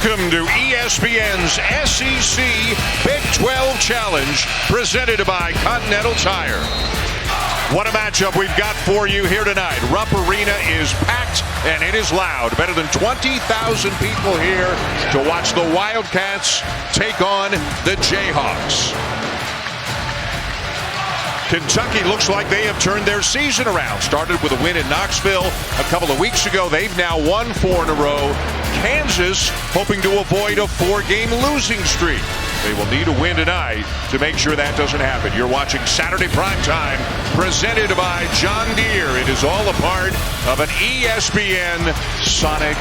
Welcome to ESPN's SEC Big 12 Challenge, presented by Continental Tire. What a matchup we've got for you here tonight. Rupp Arena is packed and it is loud. Better than 20,000 people here to watch the Wildcats take on the Jayhawks. Kentucky looks like they have turned their season around. Started with a win in Knoxville a couple of weeks ago. They've now won 4 in a row. Kansas hoping to avoid a 4-game losing streak. They will need a win tonight to make sure that doesn't happen. You're watching Saturday Primetime, presented by John Deere. It is all a part of an ESPN Sonic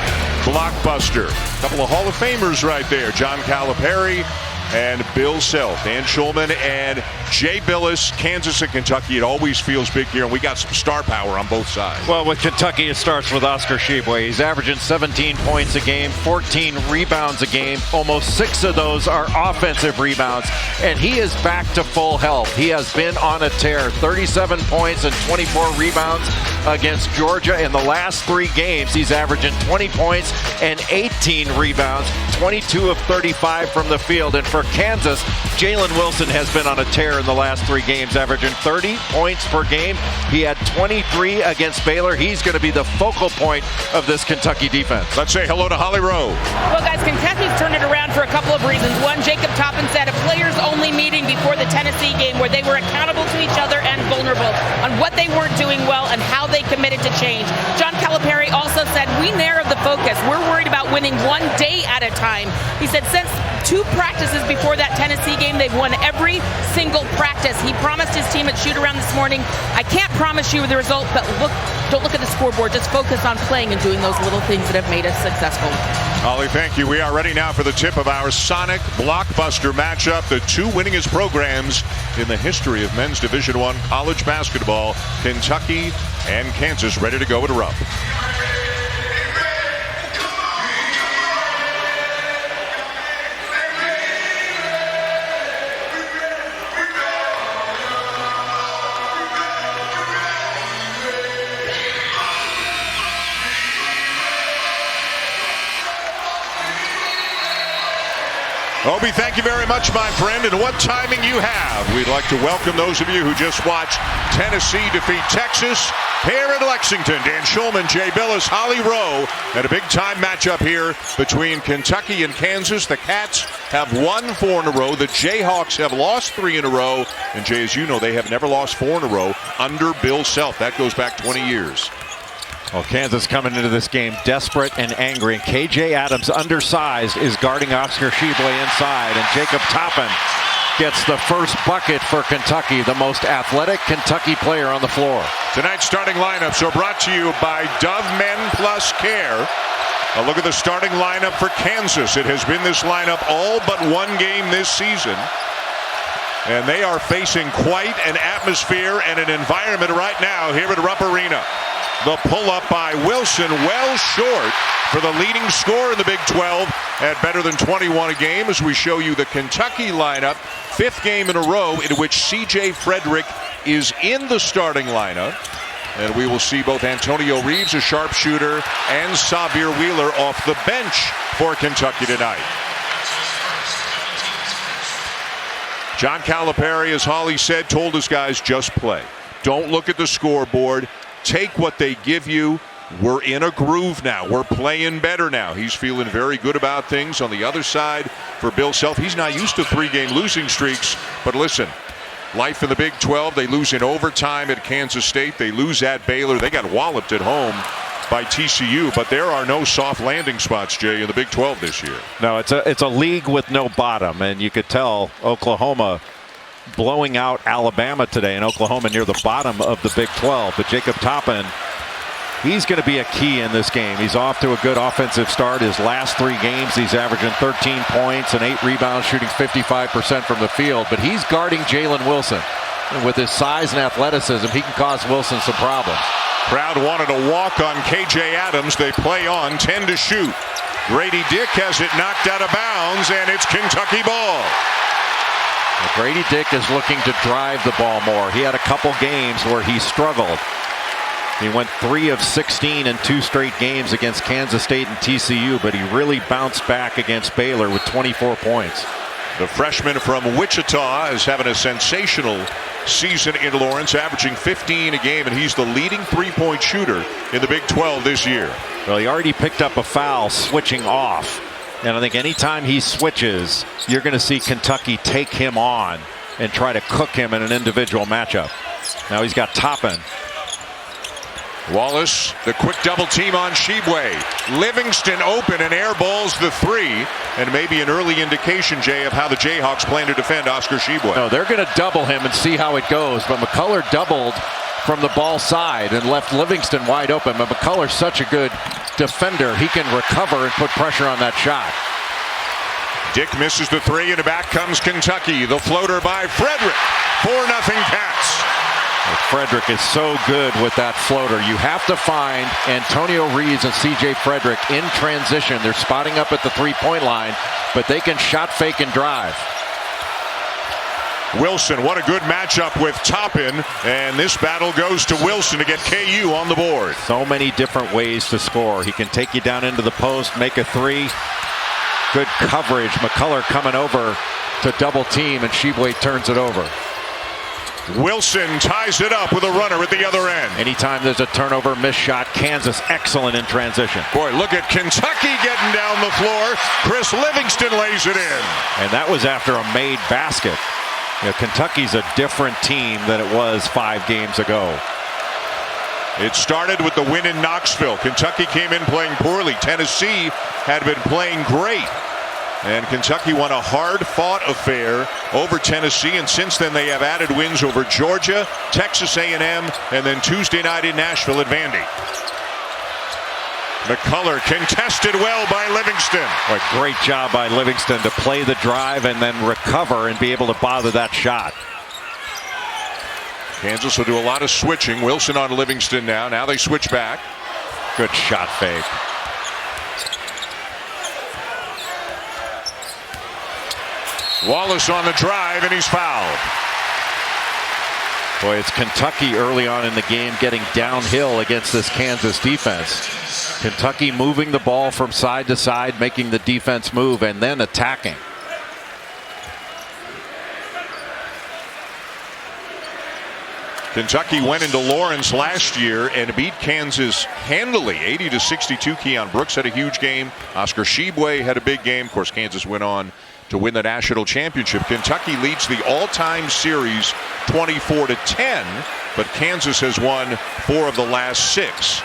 blockbuster. A couple of Hall of Famers right there. John Calipari and Bill Self. Dan Schulman and Jay Billis. Kansas and Kentucky, it always feels big here, and we got some star power on both sides. Well, with Kentucky, it starts with Oscar Tshiebwe. He's averaging 17 points a game, 14 rebounds a game. Almost 6 of those are offensive rebounds, and he is back to full health. He has been on a tear. 37 points and 24 rebounds against Georgia. In the last 3 games, he's averaging 20 points and 18 rebounds, 22 of 35 from the field. And for Kansas, Jalen Wilson has been on a tear in the last 3 games, averaging 30 points per game. He had 23 against Baylor. He's going to be the focal point of this Kentucky defense. Let's say hello to Holly Rowe. Well, guys, Kentucky's turned it around for a couple of reasons. One, Jacob Toppin said a players-only meeting before the Tennessee game where they were accountable to each other and vulnerable on what they weren't doing well and how they committed to change. John Calipari also said, we narrowed the focus. We're worried about winning one day at a time. He said since 2 practices before that Tennessee game, they've won every single practice. He promised his team at shoot-around this morning, I can't promise you the result, but don't look at the scoreboard. Just focus on playing and doing those little things that have made us successful. Holly, thank you. We are ready now for the tip of our Sonic blockbuster matchup. The 2 winningest programs in the history of men's Division I college basketball, Kentucky and Kansas, ready to go at Rupp. Obi, thank you very much, my friend, and what timing you have. We'd like to welcome those of you who just watched Tennessee defeat Texas here in Lexington. Dan Schulman, Jay Billis, Holly Rowe, and a big-time matchup here between Kentucky and Kansas. The Cats have won 4 in a row. The Jayhawks have lost 3 in a row. And, Jay, as you know, they have never lost 4 in a row under Bill Self. That goes back 20 years. Well, Kansas coming into this game desperate and angry. And KJ Adams, undersized, is guarding Oscar Tshiebwe inside. And Jacob Toppin gets the first bucket for Kentucky, the most athletic Kentucky player on the floor. Tonight's starting lineups are brought to you by Dove Men Plus Care. A look at the starting lineup for Kansas. It has been this lineup all but 1 game this season. And they are facing quite an atmosphere and an environment right now here at Rupp Arena. The pull-up by Wilson, well short for the leading scorer in the Big 12 at better than 21 a game, as we show you the Kentucky lineup. 5th game in a row in which C.J. Frederick is in the starting lineup. And we will see both Antonio Reeves, a sharpshooter, and Sahvir Wheeler off the bench for Kentucky tonight. John Calipari, as Holly said, told his guys, just play. Don't look at the scoreboard. Take what they give you. We're in a groove now. We're playing better now. He's feeling very good about things. On the other side, for Bill Self, he's not used to 3-game losing streaks. But listen, life in the Big 12, they lose in overtime at Kansas State. They lose at Baylor. They got walloped at home by TCU. But there are no soft landing spots, Jay, in the Big 12 this year. No, it's a league with no bottom. And you could tell Oklahoma blowing out Alabama today, and Oklahoma near the bottom of the Big 12. But Jacob Toppin, he's going to be a key in this game. He's off to a good offensive start. His last 3 games, he's averaging 13 points and 8 rebounds, shooting 55% from the field. But he's guarding Jalen Wilson. And with his size and athleticism, he can cause Wilson some problems. Crowd wanted a walk on KJ Adams. They play on, 10 to shoot. Grady Dick has it knocked out of bounds, and it's Kentucky ball. Grady Dick is looking to drive the ball more. He had a couple games where he struggled. He went 3 of 16 in 2 straight games against Kansas State and TCU, but he really bounced back against Baylor with 24 points. The freshman from Wichita is having a sensational season in Lawrence, averaging 15 a game, and he's the leading three-point shooter in the Big 12 this year. Well, he already picked up a foul switching off, and I think anytime he switches, you're going to see Kentucky take him on and try to cook him in an individual matchup. Now he's got Toppin. Wallace, the quick double team on Shibwe. Livingston open and airballs the 3, and maybe an early indication, Jay, of how the Jayhawks plan to defend Oscar Shibwe. No, they're going to double him and see how it goes, but McCullough doubled from the ball side and left Livingston wide open, but McCullough's such a good defender, he can recover and put pressure on that shot. Dick misses the 3, and back comes Kentucky. The floater by Frederick. 4-0 Cats. Frederick is so good with that floater. You have to find Antonio Reeves and C.J. Frederick in transition. They're spotting up at the three-point line, but they can shot fake and drive. Wilson, what a good matchup with Toppin, and this battle goes to Wilson to get KU on the board. So many different ways to score. He can take you down into the post, make a 3. Good coverage. McCullough coming over to double team, and Shibwe turns it over. Wilson ties it up with a runner at the other end. Anytime there's a turnover, missed shot, Kansas excellent in transition. Boy, look at Kentucky getting down the floor. Chris Livingston lays it in. And that was after a made basket. You know, Kentucky's a different team than it was 5 games ago. It started with the win in Knoxville. Kentucky came in playing poorly. Tennessee had been playing great. And Kentucky won a hard-fought affair over Tennessee, and since then they have added wins over Georgia, Texas A&M, and then Tuesday night in Nashville at Vandy. McCullough contested well by Livingston. A great job by Livingston to play the drive and then recover and be able to bother that shot. Kansas will do a lot of switching. Wilson on Livingston now. Now they switch back. Good shot fake. Wallace on the drive, and he's fouled. Boy, it's Kentucky early on in the game getting downhill against this Kansas defense. Kentucky moving the ball from side to side, making the defense move, and then attacking. Kentucky went into Lawrence last year and beat Kansas handily, 80-62. Keon Brooks had a huge game. Oscar Shibwe had a big game. Of course, Kansas went on to win the national championship. Kentucky leads the all-time series 24-10, but Kansas has won 4 of the last 6.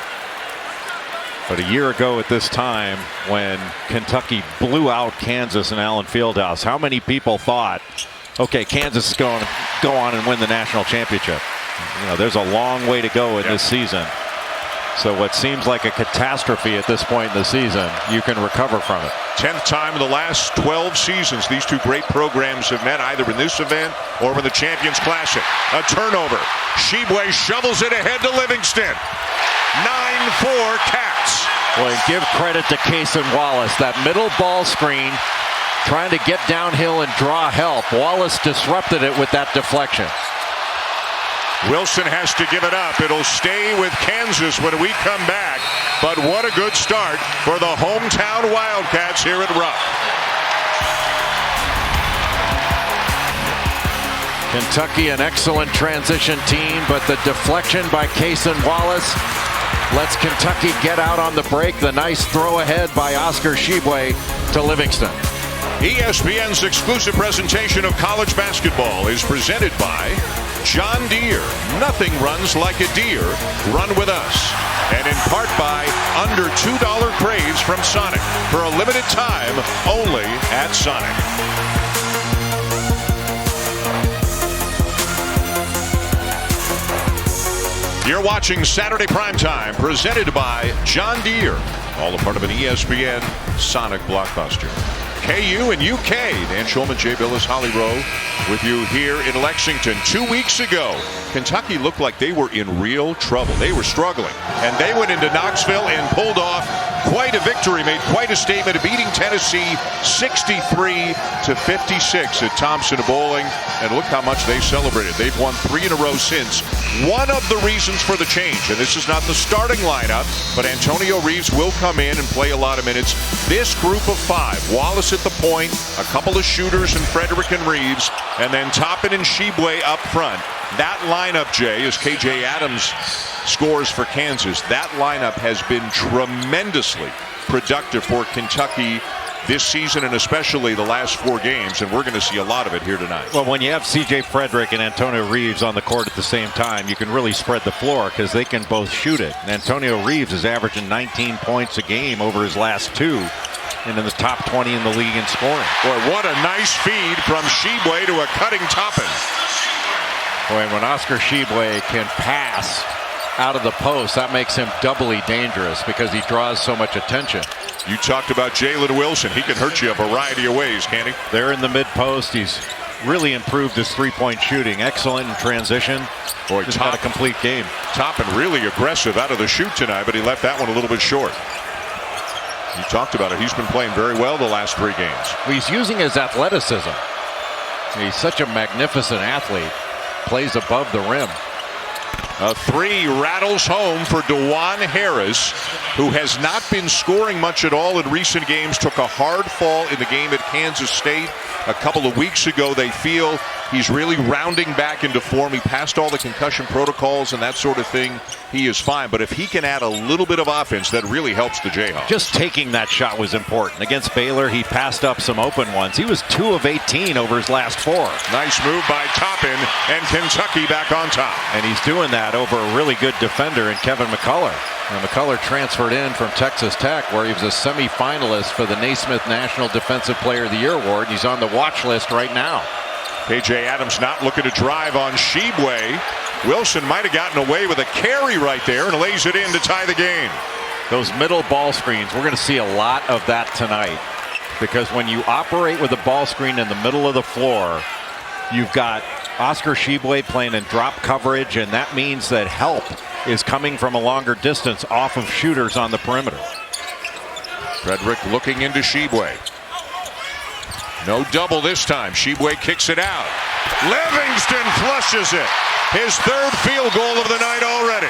But a year ago at this time, when Kentucky blew out Kansas in Allen Fieldhouse, how many people thought, okay, Kansas is going to go on and win the national championship? You know, there's a long way to go in this season. So what seems like a catastrophe at this point in the season, you can recover from it. 10th time in the last 12 seasons these two great programs have met, either in this event or in the Champions Classic. A turnover. Shibwe shovels it ahead to Livingston. 9-4 Cats. Well, and give credit to Cason Wallace. That middle ball screen, trying to get downhill and draw help. Wallace disrupted it with that deflection. Wilson has to give it up. It'll stay with Kansas when we come back. But what a good start for the hometown Wildcats here at Rupp. Kentucky, an excellent transition team, but the deflection by Cason Wallace lets Kentucky get out on the break. The nice throw ahead by Oscar Shibwe to Livingston. ESPN's exclusive presentation of college basketball is presented by John Deere. Nothing runs like a deer. Run with us. And in part by under $2 craves from Sonic. For a limited time, only at Sonic. You're watching Saturday Primetime, presented by John Deere. All a part of an ESPN Sonic blockbuster. KU and UK. Dan Schulman, Jay Billis, Holly Rowe with you here in Lexington. 2 weeks ago, Kentucky looked like they were in real trouble. They were struggling, and they went into Knoxville and pulled off quite a victory, made quite a statement, beating Tennessee 63-56 at Thompson-Boling. And look how much they celebrated. They've won 3 in a row since. One of the reasons for the change, and this is not the starting lineup, but Antonio Reeves will come in and play a lot of minutes. This group of 5, Wallace at the point, a couple of shooters in Frederick and Reeves, and then Toppin and Shibwe up front. That lineup, Jay, as KJ Adams scores for Kansas, that lineup has been tremendously productive for Kentucky this season, and especially the last 4 games, and we're going to see a lot of it here tonight. Well, when you have C.J. Frederick and Antonio Reeves on the court at the same time, you can really spread the floor because they can both shoot it. And Antonio Reeves is averaging 19 points a game over his last 2, and in the top 20 in the league in scoring. Boy, what a nice feed from Shibwe to a cutting Toppin. Boy, when Oscar Shibwe can pass out of the post, that makes him doubly dangerous because he draws so much attention. You talked about Jalen Wilson. He can hurt you a variety of ways, can't he? There in the mid-post, he's really improved his three-point shooting. Excellent in transition. Boy, just had a complete game. Toppin really aggressive out of the shoot tonight, but he left that one a little bit short. You talked about it. He's been playing very well the last 3 games. He's using his athleticism. He's such a magnificent athlete. Plays above the rim. A 3 rattles home for DeJuan Harris, who has not been scoring much at all in recent games. Took a hard fall in the game at Kansas State a couple of weeks ago. They feel he's really rounding back into form. He passed all the concussion protocols and that sort of thing. He is fine. But if he can add a little bit of offense, that really helps the Jayhawks. Just taking that shot was important. Against Baylor, he passed up some open ones. He was 2 of 18 over his last 4. Nice move by Toppin, and Kentucky back on top. And he's doing that over a really good defender in Kevin McCullough. And McCullough transferred in from Texas Tech, where he was a semifinalist for the Naismith National Defensive Player of the Year Award. He's on the watch list right now. KJ Adams not looking to drive on Shibwe. Wilson might have gotten away with a carry right there and lays it in to tie the game. Those middle ball screens, we're going to see a lot of that tonight. Because when you operate with a ball screen in the middle of the floor, you've got Oscar Shibwe playing in drop coverage, and that means that help is coming from a longer distance off of shooters on the perimeter. Frederick looking into Shibwe. No double this time. Shibwe kicks it out. Livingston flushes it. His 3rd field goal of the night already.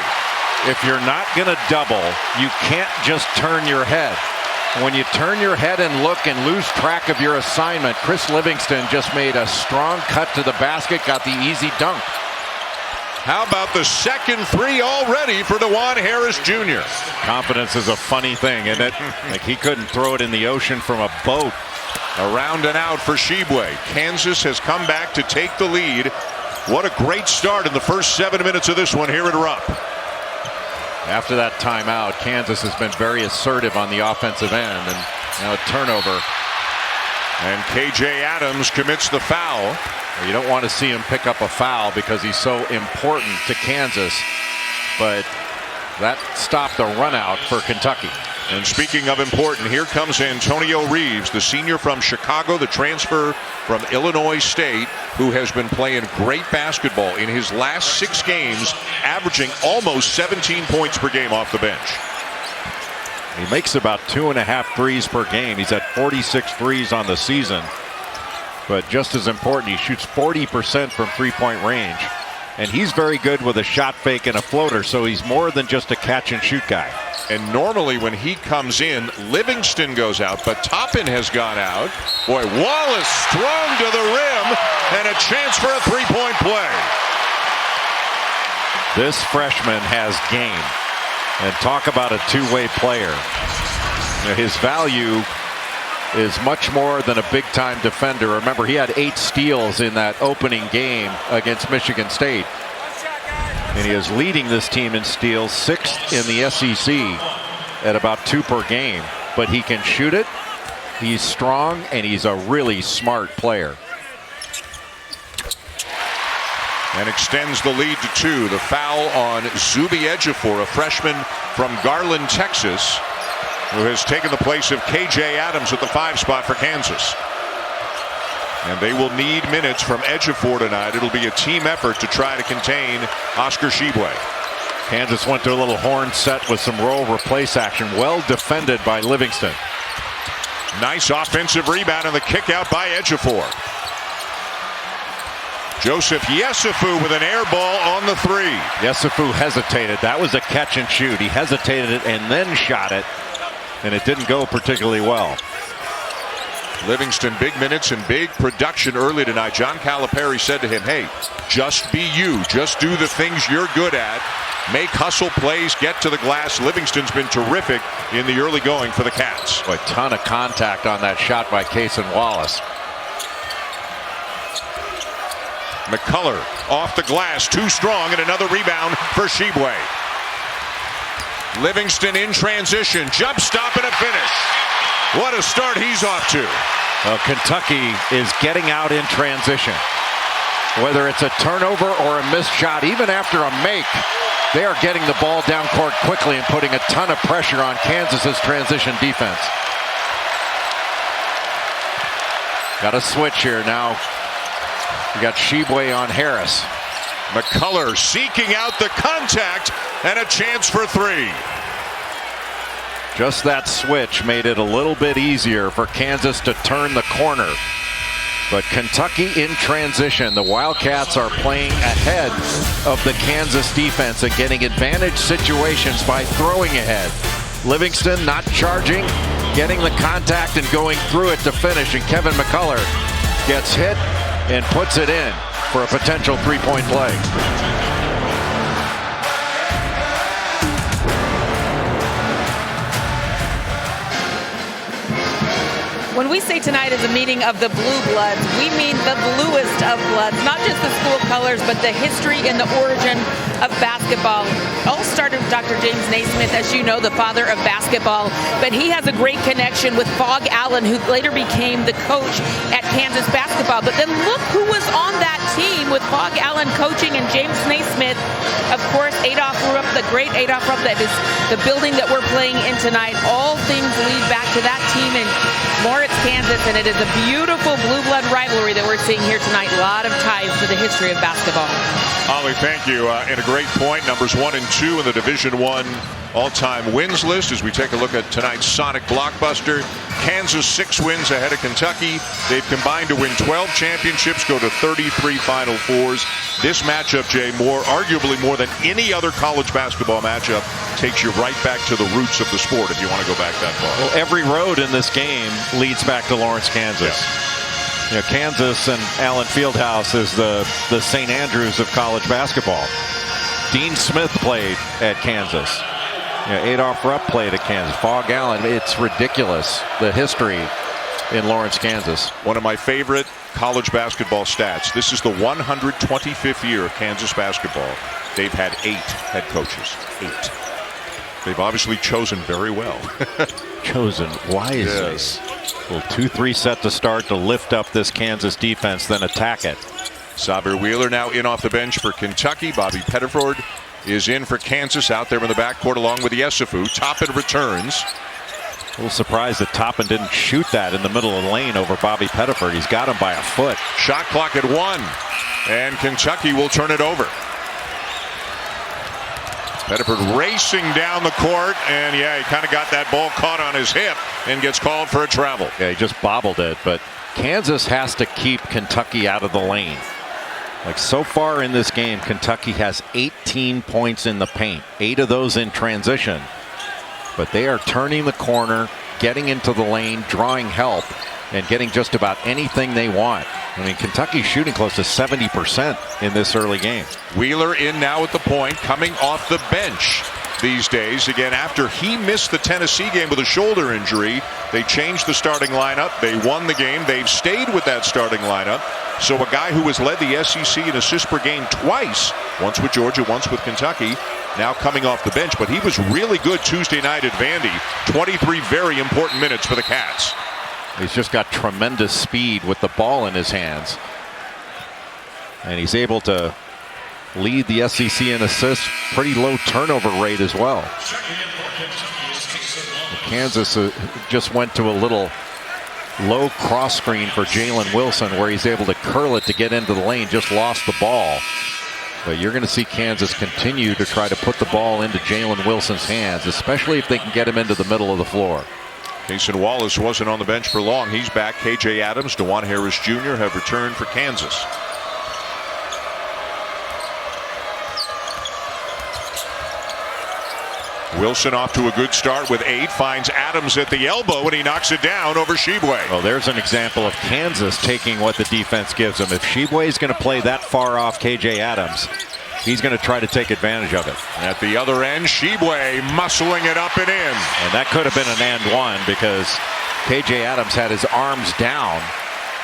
If you're not going to double, you can't just turn your head. When you turn your head and look and lose track of your assignment, Chris Livingston just made a strong cut to the basket, got the easy dunk. How about the second 3 already for DeJuan Harris Jr.? Confidence is a funny thing, isn't it? Like he couldn't throw it in the ocean from a boat. Around and out for Shibwe. Kansas has come back to take the lead. What a great start in the first 7 minutes of this one here at Rupp. After that timeout, Kansas has been very assertive on the offensive end, and now a turnover. And KJ Adams commits the foul. You don't want to see him pick up a foul because he's so important to Kansas, but that stopped the run out for Kentucky. And speaking of important, here comes Antonio Reeves, the senior from Chicago, the transfer from Illinois State, who has been playing great basketball in his last 6 games, averaging almost 17 points per game off the bench. He makes about 2.5 threes per game. He's at 46 threes on the season. But just as important, he shoots 40% from three-point range. And he's very good with a shot fake and a floater, so he's more than just a catch-and-shoot guy. And normally when he comes in, Livingston goes out, but Toppin has gone out. Boy, Wallace strong to the rim, and a chance for a 3-point play. This freshman has game. And talk about a two-way player. His value is much more than a big-time defender. Remember, he had 8 steals in that opening game against Michigan State. And he is leading this team in steals, 6th in the SEC at about 2 per game. But he can shoot it, he's strong, and he's a really smart player. And extends the lead to 2. The foul on Zuby Ejiofor, a freshman from Garland, Texas, who has taken the place of KJ Adams at the 5 spot for Kansas. And they will need minutes from Ejiofor tonight. It'll be a team effort to try to contain Oscar Shibwe. Kansas went to a little horn set with some roll replace action. Well defended by Livingston. Nice offensive rebound and the kick out by Ejiofor. Joseph Yesufu with an air ball on the three. Yesufu hesitated. That was a catch and shoot. He hesitated it and then shot it, and it didn't go particularly well. Livingston, big minutes and big production early tonight. John Calipari said to him, hey, just be you. Just do the things you're good at. Make hustle plays, get to the glass. Livingston's been terrific in the early going for the Cats. A ton of contact on that shot by Cason Wallace. McCullough off the glass, too strong, and another rebound for Shibwe. Livingston in transition, jump stop and a finish. What a start he's off to. Well, Kentucky is getting out in transition. Whether it's a turnover or a missed shot, even after a make, they are getting the ball down court quickly and putting a ton of pressure on Kansas's transition defense. Got a switch here now. We got Shibwe on Harris. McCullough seeking out the contact and a chance for three. Just that switch made it a little bit easier for Kansas to turn the corner. But Kentucky in transition. The Wildcats are playing ahead of the Kansas defense and getting advantage situations by throwing ahead. Livingston not charging, getting the contact and going through it to finish. And Kevin McCullough gets hit and puts it in for a potential three-point play. When we say tonight is a meeting of the blue bloods, we mean the bluest of bloods, not just the school colors, but the history and the origin of basketball. All started with Dr. James Naismith, as you know, the father of basketball, but he has a great connection with Phog Allen, who later became the coach at Kansas basketball. But then look who was on that team with Phog Allen coaching and James Naismith. Of course, Adolph Rupp, the great Adolph Rupp, that is the building that we're playing in tonight. All things lead back to that team in Moritz, Kansas, and it is a beautiful blue blood rivalry that we're seeing here tonight. A lot of ties to the history of basketball. Ollie, thank you. And a great point. Numbers 1 and 2 in the Division I all-time wins list as we take a look at tonight's Sonic Blockbuster. Kansas 6 wins ahead of Kentucky. They've combined to win 12 championships, go to 33 Final Fours. This matchup, Jay, arguably more than any other college basketball matchup, takes you right back to the roots of the sport if you want to go back that far. Well, every road in this game leads back to Lawrence, Kansas. Yeah. You know, Kansas and Allen Fieldhouse is the St. Andrews of college basketball. Dean Smith played at Kansas. You know, Adolph Rupp played at Kansas. Phog Allen. It's ridiculous, the history in Lawrence, Kansas. One of my favorite college basketball stats. This is the 125th year of Kansas basketball. They've had 8 head coaches. 8. They've obviously chosen very well. Chosen wisely. Yes. Little 2-3 set to start to lift up this Kansas defense, then attack it. Xavier Wheeler now in off the bench for Kentucky. Bobby Pettiford is in for Kansas out there in the backcourt along with Yesufu. Toppin returns. A little surprised that Toppin didn't shoot that in the middle of the lane over Bobby Pettiford. He's got him by a foot. Shot clock at 1. And Kentucky will turn it over. Pettiford racing down the court, and yeah, he kind of got that ball caught on his hip and gets called for a travel. Yeah, he just bobbled it, but Kansas has to keep Kentucky out of the lane. Like so far in this game, Kentucky has 18 points in the paint, 8 of those in transition. But they are turning the corner, getting into the lane, drawing help, and getting just about anything they want. I mean, Kentucky's shooting close to 70% in this early game. Wheeler in now at the point, coming off the bench these days. Again, after he missed the Tennessee game with a shoulder injury, they changed the starting lineup. They won the game. They've stayed with that starting lineup. So a guy who has led the SEC in assists per game twice, once with Georgia, once with Kentucky, now coming off the bench. But he was really good Tuesday night at Vandy. 23 very important minutes for the Cats. He's just got tremendous speed with the ball in his hands. And he's able to lead the SEC in assists. Pretty low turnover rate as well. Kansas just went to a little low cross screen for Jalen Wilson where he's able to curl it to get into the lane. Just lost the ball. But you're going to see Kansas continue to try to put the ball into Jalen Wilson's hands, especially if they can get him into the middle of the floor. Cason Wallace wasn't on the bench for long. He's back. KJ Adams, DeJuan Harris Jr. have returned for Kansas. Wilson off to a good start with 8. Finds Adams at the elbow and he knocks it down over Shibwe. Well, there's an example of Kansas taking what the defense gives them. If Shibwe is going to play that far off KJ Adams, he's going to try to take advantage of it. At the other end, Shibwe muscling it up and in. And that could have been an and one because KJ Adams had his arms down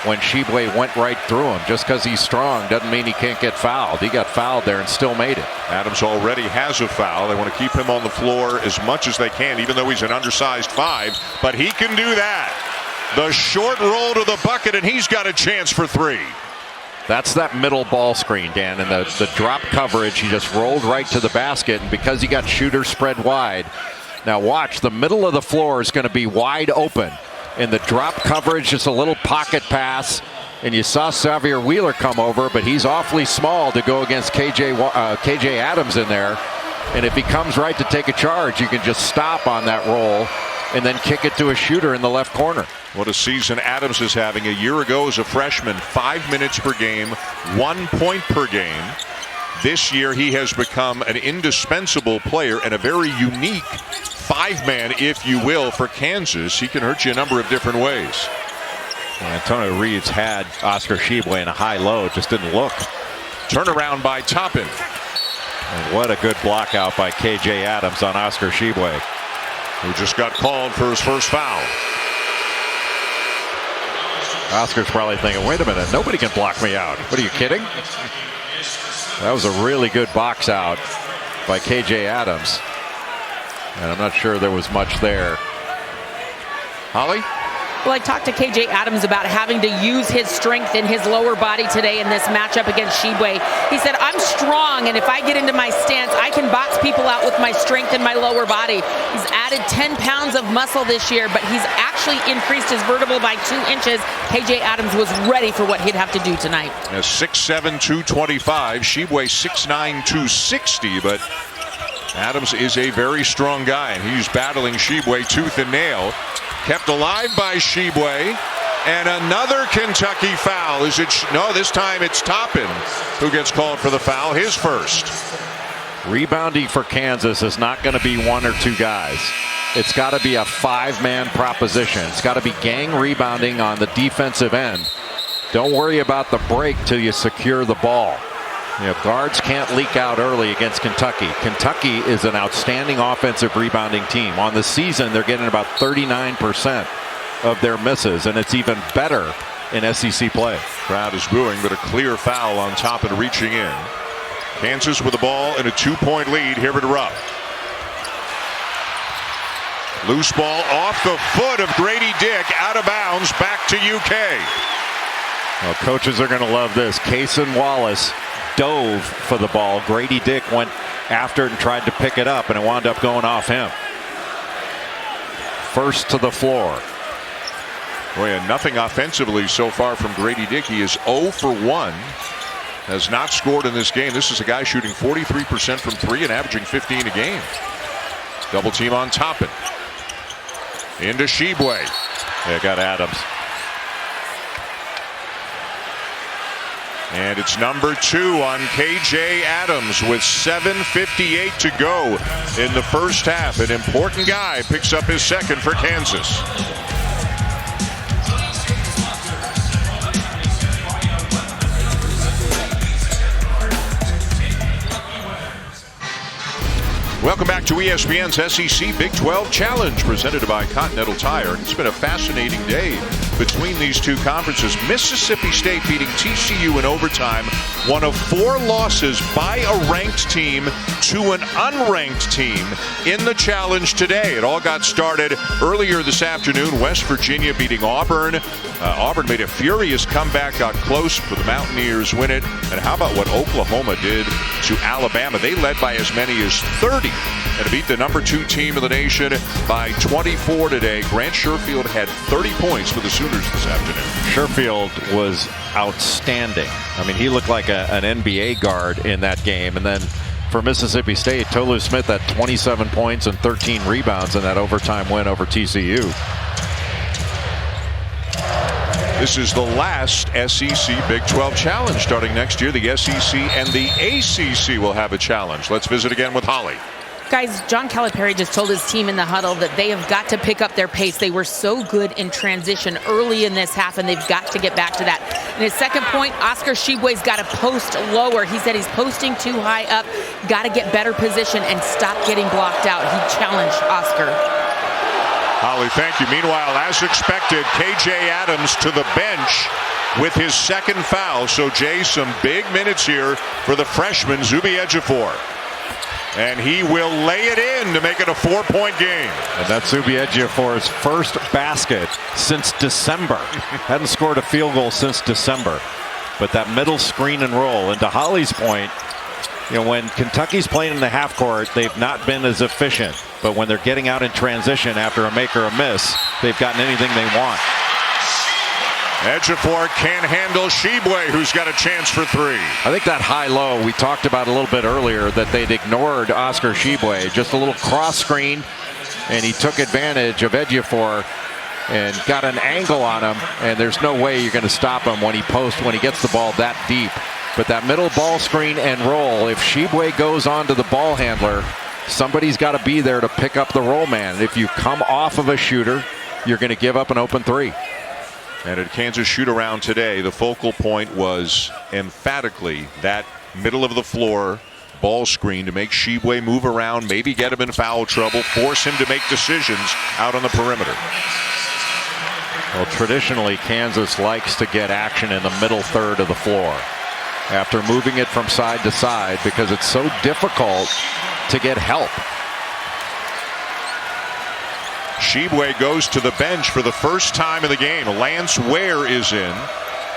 when Shibwe went right through him. Just because he's strong doesn't mean he can't get fouled. He got fouled there and still made it. Adams already has a foul. They want to keep him on the floor as much as they can, even though he's an undersized 5. But he can do that. The short roll to the bucket, and he's got a chance for 3. That's that middle ball screen, Dan, and the drop coverage. He just rolled right to the basket, and because he got shooters spread wide. Now watch, the middle of the floor is going to be wide open. In the drop coverage, just a little pocket pass. And you saw Xavier Wheeler come over, but he's awfully small to go against KJ Adams in there. And if he comes right to take a charge, you can just stop on that roll and then kick it to a shooter in the left corner. What a season Adams is having. A year ago as a freshman, 5 minutes per game, 1 point per game. This year he has become an indispensable player and a very unique 5-man, if you will, for Kansas. He can hurt you a number of different ways. Antonio Reeves had Oscar Shibwe in a high low, just didn't look. Turnaround by Toppin. And what a good block out by KJ Adams on Oscar Shibwe, who just got called for his first foul. Oscar's probably thinking, wait a minute, nobody can block me out. What, are you kidding? That was a really good box out by KJ Adams. And I'm not sure there was much there. Holly? Well, I talked to KJ Adams about having to use his strength in his lower body today in this matchup against Shibwe. He said, I'm strong, and if I get into my stance, I can box people out with my strength in my lower body. He's added 10 pounds of muscle this year, but he's actually increased his vertebral by 2 inches. KJ Adams was ready for what he'd have to do tonight. 6'7", 225. Shibwe 6'9", 260, but Adams is a very strong guy, and he's battling Shibwe tooth and nail. Kept alive by Shibwe, and another Kentucky foul. Is it? No, this time it's Toppin who gets called for the foul, his first. Rebounding for Kansas is not going to be 1 or 2 guys. It's got to be a 5-man proposition. It's got to be gang rebounding on the defensive end. Don't worry about the break till you secure the ball. You know, guards can't leak out early against Kentucky. Kentucky is an outstanding offensive rebounding team. On the season, they're getting about 39% of their misses, and it's even better in SEC play. Crowd is booing, but a clear foul on top and reaching in. Kansas with the ball in a 2-point lead. Here at Rupp. Loose ball off the foot of Grady Dick, out of bounds, back to UK. Well, coaches are going to love this. Cason Wallace dove for the ball. Grady Dick went after it and tried to pick it up, and it wound up going off him. First to the floor. Boy, and nothing offensively so far from Grady Dick. He is 0 for 1. Has not scored in this game. This is a guy shooting 43% from 3 and averaging 15 a game. Double team on Toppin. Into Shibwe. Yeah, got Adams. And it's number 2 on KJ Adams with 7:58 to go in the first half. An important guy picks up his second for Kansas. Welcome back to ESPN's SEC Big 12 Challenge, presented by Continental Tire. It's been a fascinating day between these two conferences. Mississippi State beating TCU in overtime, one of 4 losses by a ranked team to an unranked team in the challenge today. It all got started earlier this afternoon. West Virginia beating Auburn. Auburn made a furious comeback, got close, but the Mountaineers win it. And how about what Oklahoma did to Alabama? They led by as many as 30 and beat the #2 team in the nation by 24 today. Grant Sherfield had 30 points for the Sooners this afternoon. Sherfield was outstanding. I mean, he looked like an NBA guard in that game. And then for Mississippi State, Tolu Smith had 27 points and 13 rebounds in that overtime win over TCU. This is the last SEC Big 12 challenge. Starting next year, the SEC and the ACC will have a challenge. Let's visit again with Holly. Guys, John Calipari just told his team in the huddle that they have got to pick up their pace. They were so good in transition early in this half, and they've got to get back to that. And his second point, Oscar Tshiebwe's got to post lower. He said he's posting too high up. Got to get better position and stop getting blocked out. He challenged Oscar. Holly, thank you. Meanwhile, as expected, KJ Adams to the bench with his second foul. So, Jay, some big minutes here for the freshman, Zuby Ejiofor. And he will lay it in to make it a 4-point game. And that's Zuby Ejiofor's first basket since December. Hadn't scored a field goal since December. But that middle screen and roll. And to Holly's point, you know, when Kentucky's playing in the half court, they've not been as efficient. But when they're getting out in transition after a make or a miss, they've gotten anything they want. Ejiofor can't handle Tshiebwe, who's got a chance for 3. I think that high-low we talked about a little bit earlier, that they'd ignored Oscar Tshiebwe. Just a little cross screen, and he took advantage of Ejiofor and got an angle on him, and there's no way you're going to stop him when he gets the ball that deep. But that middle ball screen and roll, if Tshiebwe goes on to the ball handler, somebody's got to be there to pick up the roll man. If you come off of a shooter, you're going to give up an open 3. And at Kansas shoot-around today, the focal point was emphatically that middle of the floor ball screen to make Tshiebwe move around, maybe get him in foul trouble, force him to make decisions out on the perimeter. Well, traditionally, Kansas likes to get action in the middle third of the floor after moving it from side to side because it's so difficult to get help. Tshiebwe goes to the bench for the first time in the game. Lance Ware is in.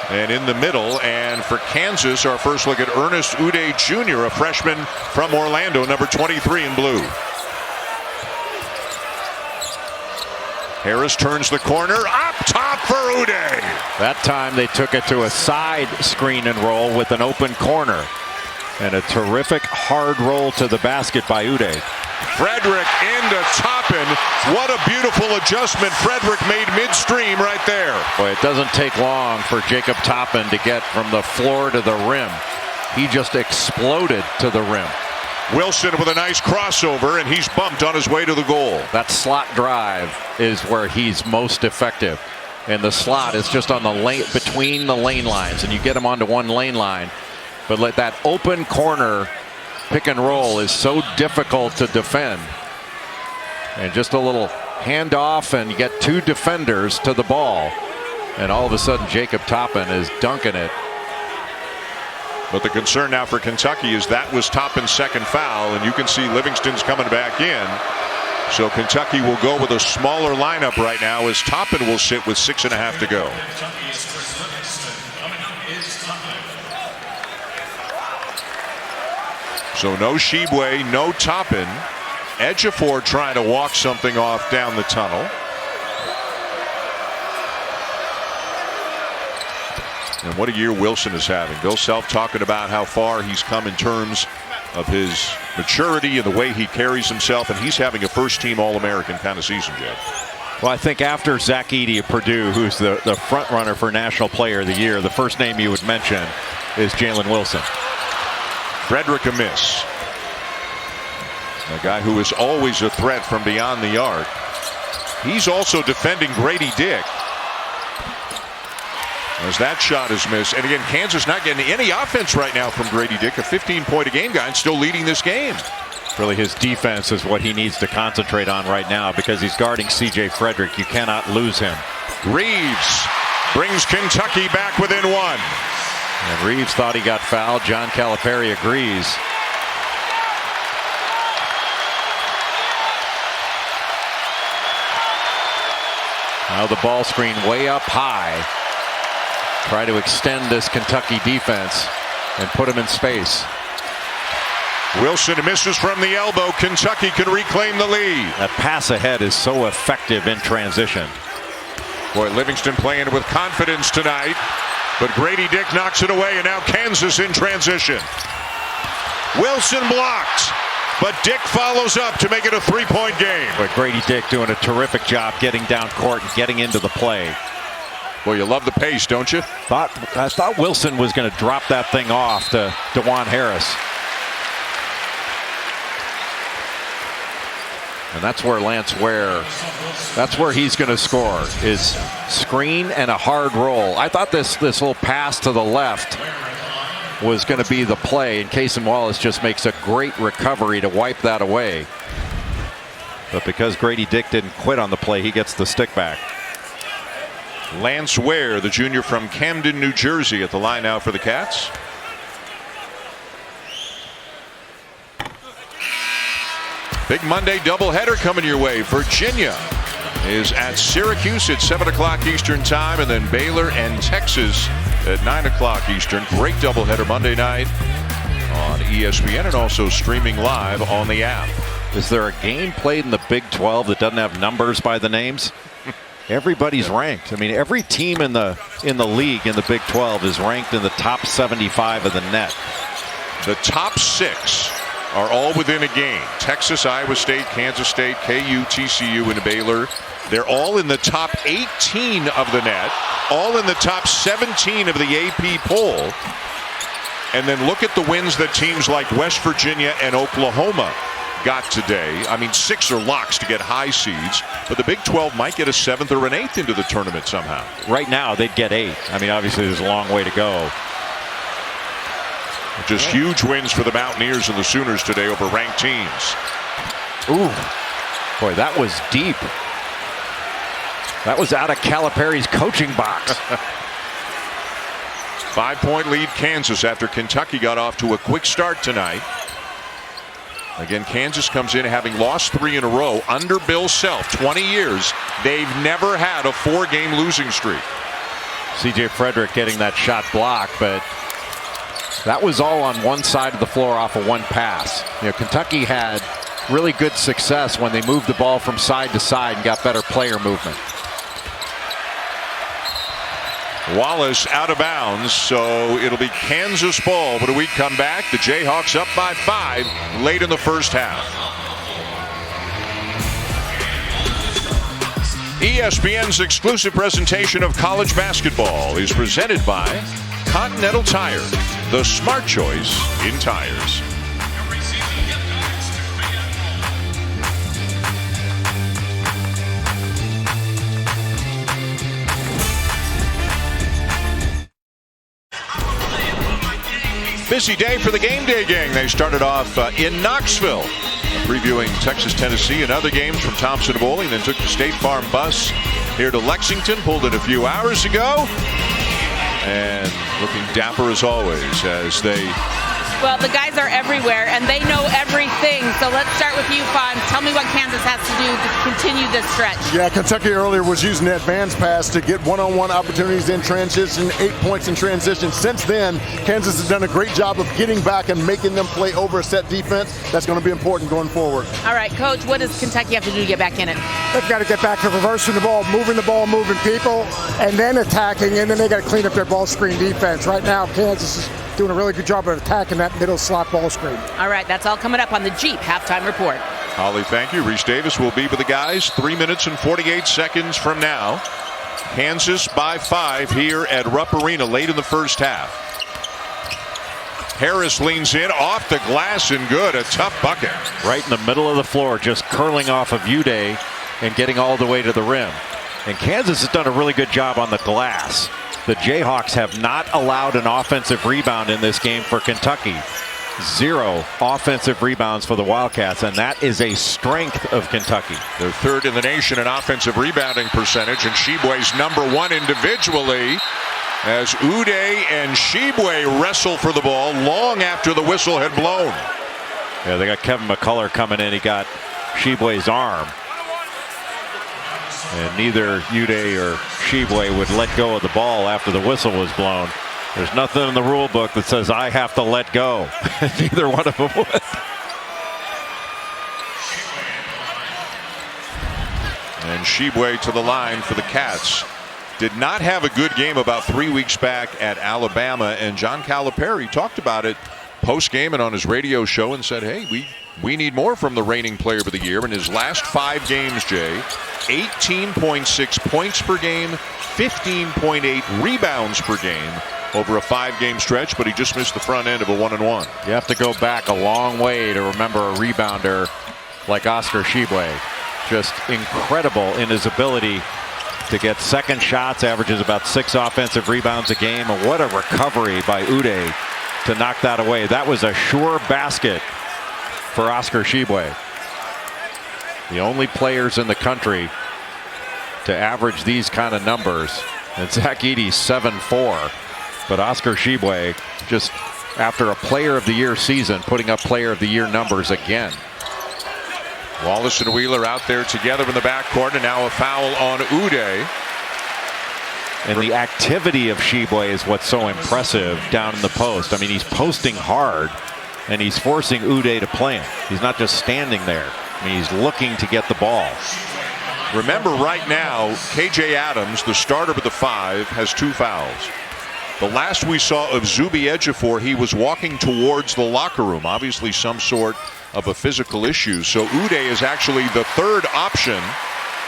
And in the middle, and for Kansas, our first look at Ernest Udeh Jr., a freshman from Orlando, number 23 in blue. Harris turns the corner, up top for Udeh. That time they took it to a side screen and roll with an open corner. And a terrific hard roll to the basket by Udeh. Frederick into Toppin. What a beautiful adjustment Frederick made midstream right there. Boy, it doesn't take long for Jacob Toppin to get from the floor to the rim. He just exploded to the rim. Wilson with a nice crossover, and he's bumped on his way to the goal. That slot drive is where he's most effective. And the slot is just on the lane, between the lane lines, and you get him onto one lane line. But let that open corner pick and roll is so difficult to defend. And just a little handoff, and you get 2 defenders to the ball. And all of a sudden, Jacob Toppin is dunking it. But the concern now for Kentucky is that was Toppin's second foul, and you can see Livingston's coming back in. So Kentucky will go with a smaller lineup right now as Toppin will sit with 6.5 to go. So no Tshiebwe, no Toppin. Ejiofor trying to walk something off down the tunnel. And what a year Wilson is having. Bill Self talking about how far he's come in terms of his maturity and the way he carries himself, and he's having a first-team All-American kind of season, Jeff. Well, I think after Zach Edey of Purdue, who's the front runner for National Player of the Year, the first name you would mention is Jalen Wilson. Frederick a miss. A guy who is always a threat from beyond the arc. He's also defending Grady Dick. As that shot is missed. And again, Kansas not getting any offense right now from Grady Dick, a 15-point-a-game guy, and still leading this game. Really, his defense is what he needs to concentrate on right now because he's guarding C.J. Frederick. You cannot lose him. Reeves brings Kentucky back within 1. And Reeves thought he got fouled. John Calipari agrees. Now the ball screen way up high. Try to extend this Kentucky defense and put him in space. Wilson misses from the elbow. Kentucky can reclaim the lead. That pass ahead is so effective in transition. Boy, Livingston playing with confidence tonight. But Grady Dick knocks it away, and now Kansas in transition. Wilson blocked, but Dick follows up to make it a 3-point game. But Grady Dick doing a terrific job getting down court and getting into the play. Well, you love the pace, don't you? I thought Wilson was going to drop that thing off to DeJuan Harris. And that's where Lance Ware, that's where he's going to score, is screen and a hard roll. I thought this little pass to the left was going to be the play, and Cason Wallace just makes a great recovery to wipe that away. But because Grady Dick didn't quit on the play, he gets the stick back. Lance Ware, the junior from Camden, New Jersey, at the line now for the Cats. Big Monday doubleheader coming your way. Virginia is at Syracuse at 7 o'clock Eastern time, and then Baylor and Texas at 9 o'clock Eastern. Great doubleheader Monday night on ESPN and also streaming live on the app. Is there a game played in the Big 12 that doesn't have numbers by the names? Everybody's ranked. I mean, every team in the league in the Big 12 is ranked in the top 75 of the net. The top 6 are all within a game. Texas, Iowa State, Kansas State, KU, TCU, and Baylor. They're all in the top 18 of the net, all in the top 17 of the AP poll. And then look at the wins that teams like West Virginia and Oklahoma got today. I mean, 6 are locks to get high seeds, but the Big 12 might get a 7th or an 8th into the tournament somehow. Right now, they'd get 8. I mean, obviously, there's a long way to go. Just huge wins for the Mountaineers and the Sooners today over ranked teams. Ooh, boy, that was deep. That was out of Calipari's coaching box. 5-point lead Kansas after Kentucky got off to a quick start tonight. Again, Kansas comes in having lost 3 in a row under Bill Self. 20 years, they've never had a 4-game losing streak. C.J. Frederick getting that shot blocked, but that was all on one side of the floor off of one pass. You know, Kentucky had really good success when they moved the ball from side to side and got better player movement. Wallace out of bounds, so it'll be Kansas ball. But we come back, the Jayhawks up by 5 late in the first half. ESPN's exclusive presentation of college basketball is presented by Continental Tire, the smart choice in tires. Busy day for the game day gang. They started off in Knoxville, previewing Texas, Tennessee, and other games from Thompson Bowling. Then took the State Farm bus here to Lexington. Pulled it a few hours ago, and looking dapper as always as they. Well, the guys are everywhere, and they know everything. So let's start with you, Fonz. Tell me what Kansas has to do to continue this stretch. Yeah, Kentucky earlier was using the advance pass to get one-on-one opportunities in transition, 8 points in transition. Since then, Kansas has done a great job of getting back and making them play over a set defense. That's going to be important going forward. All right, Coach, what does Kentucky have to do to get back in it? They've got to get back to reversing the ball, moving people, and then attacking, and then they got to clean up their ball screen defense. Right now, Kansas is doing a really good job of attacking that middle slot ball screen. All right, that's all coming up on the Jeep Halftime Report. Holly, thank you. Reese Davis will be with the guys 3 minutes and 48 seconds from now. Kansas by 5 here at Rupp Arena late in the first half. Harris leans in off the glass and good. A tough bucket. Right in the middle of the floor, just curling off of Uday and getting all the way to the rim. And Kansas has done a really good job on the glass. The Jayhawks have not allowed an offensive rebound in this game for Kentucky. 0 offensive rebounds for the Wildcats, and that is a strength of Kentucky. They're 3rd in the nation in offensive rebounding percentage, and Shibwe's #1 individually as Uday and Shibwe wrestle for the ball long after the whistle had blown. Yeah, they got Kevin McCullough coming in. He got Shibwe's arm. And neither Uday or Shibwe would let go of the ball after the whistle was blown. There's nothing in the rule book that says I have to let go. Neither one of them would. And Shibwe to the line for the Cats. Did not have a good game about 3 weeks back at Alabama, and John Calipari talked about it post-game and on his radio show and said, hey, we need more from the reigning player of the year. In his last 5 games, Jay, 18.6 points per game, 15.8 rebounds per game over a 5-game stretch, but he just missed the front end of a 1-1. You have to go back a long way to remember a rebounder like Oscar Shibwe. Just incredible in his ability to get second shots, averages about 6 offensive rebounds a game. And what a recovery by Uday to knock that away. That was a sure basket for Oscar Shibwe. The only players in the country to average these kind of numbers. And Zach Edey's 7-4. But Oscar Shibwe, just after a Player of the Year season, putting up Player of the Year numbers again. Wallace and Wheeler out there together in the backcourt, and now a foul on Uday. And the activity of Shibwe is what's so impressive down in the post. I mean, he's posting hard, and he's forcing Uday to play him. He's not just standing there. I mean, he's looking to get the ball. Remember, right now, KJ Adams, the starter with the 5, has 2 fouls. The last we saw of Zuby Ejiofor, he was walking towards the locker room, obviously some sort of a physical issue. So Uday is actually the 3rd option.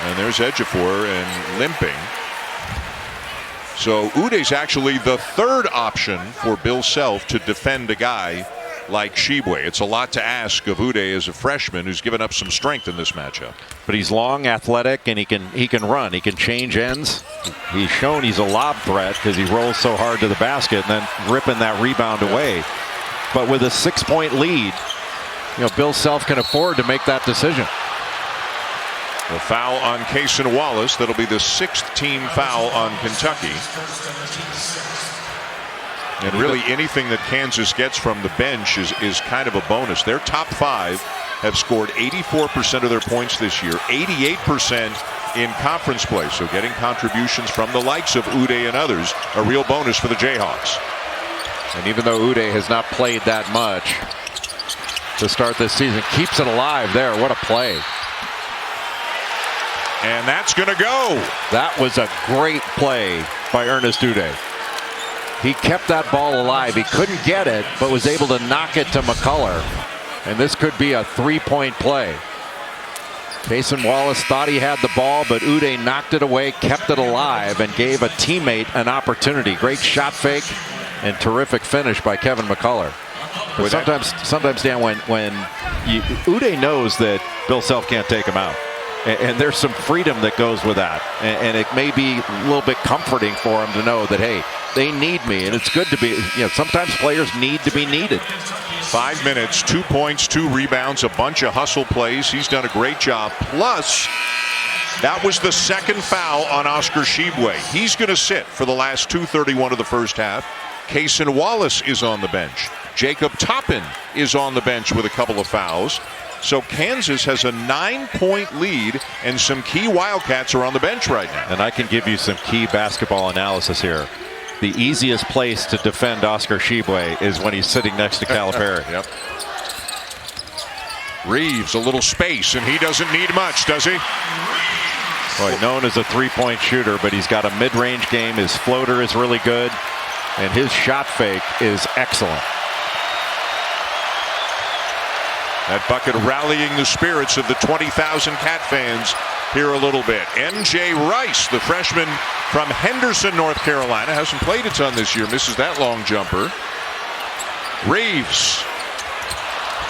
And there's Ejiofor and limping. So Uday's actually the 3rd option for Bill Self to defend a guy like Shibwe. It's a lot to ask of Uday as a freshman who's given up some strength in this matchup. But he's long, athletic, and he can run. He can change ends. He's shown he's a lob threat because he rolls so hard to the basket and then ripping that rebound away. But with a 6-point lead, Bill Self can afford to make that decision. The foul on Cason Wallace. That'll be the 6th team foul on Kentucky. And really anything that Kansas gets from the bench is kind of a bonus. Their top 5 have scored 84% of their points this year, 88% in conference play. So getting contributions from the likes of Uday and others, a real bonus for the Jayhawks. And even though Uday has not played that much to start this season, keeps it alive there. What a play. And that's going to go. That was a great play by Ernest Uday. He kept that ball alive. He couldn't get it, but was able to knock it to McCullough. And this could be a 3-point play. Cason Wallace thought he had the ball, but Uday knocked it away, kept it alive, and gave a teammate an opportunity. Great shot fake and terrific finish by Kevin McCullough. But sometimes, Dan, when Uday knows that Bill Self can't take him out, and there's some freedom that goes with that, and it may be a little bit comforting for him to know that, hey, they need me, and it's good to be, sometimes players need to be needed. 5 minutes, 2 points, 2 rebounds, a bunch of hustle plays. He's done a great job. Plus, that was the 2nd foul on Oscar Shibwe. He's going to sit for the last 2:31 of the first half. Cason Wallace is on the bench. Jacob Toppin is on the bench with a couple of fouls. So Kansas has a 9-point lead, and some key Wildcats are on the bench right now. And I can give you some key basketball analysis here. The easiest place to defend Oscar Shibwe is when he's sitting next to Calipari. Yep. Reeves, a little space, and he doesn't need much, does he? Boy, known as a 3-point shooter, but he's got a mid-range game. His floater is really good, and his shot fake is excellent. That bucket rallying the spirits of the 20,000 Cat fans here a little bit. M.J. Rice, the freshman from Henderson, North Carolina, hasn't played a ton this year, misses that long jumper. Reeves,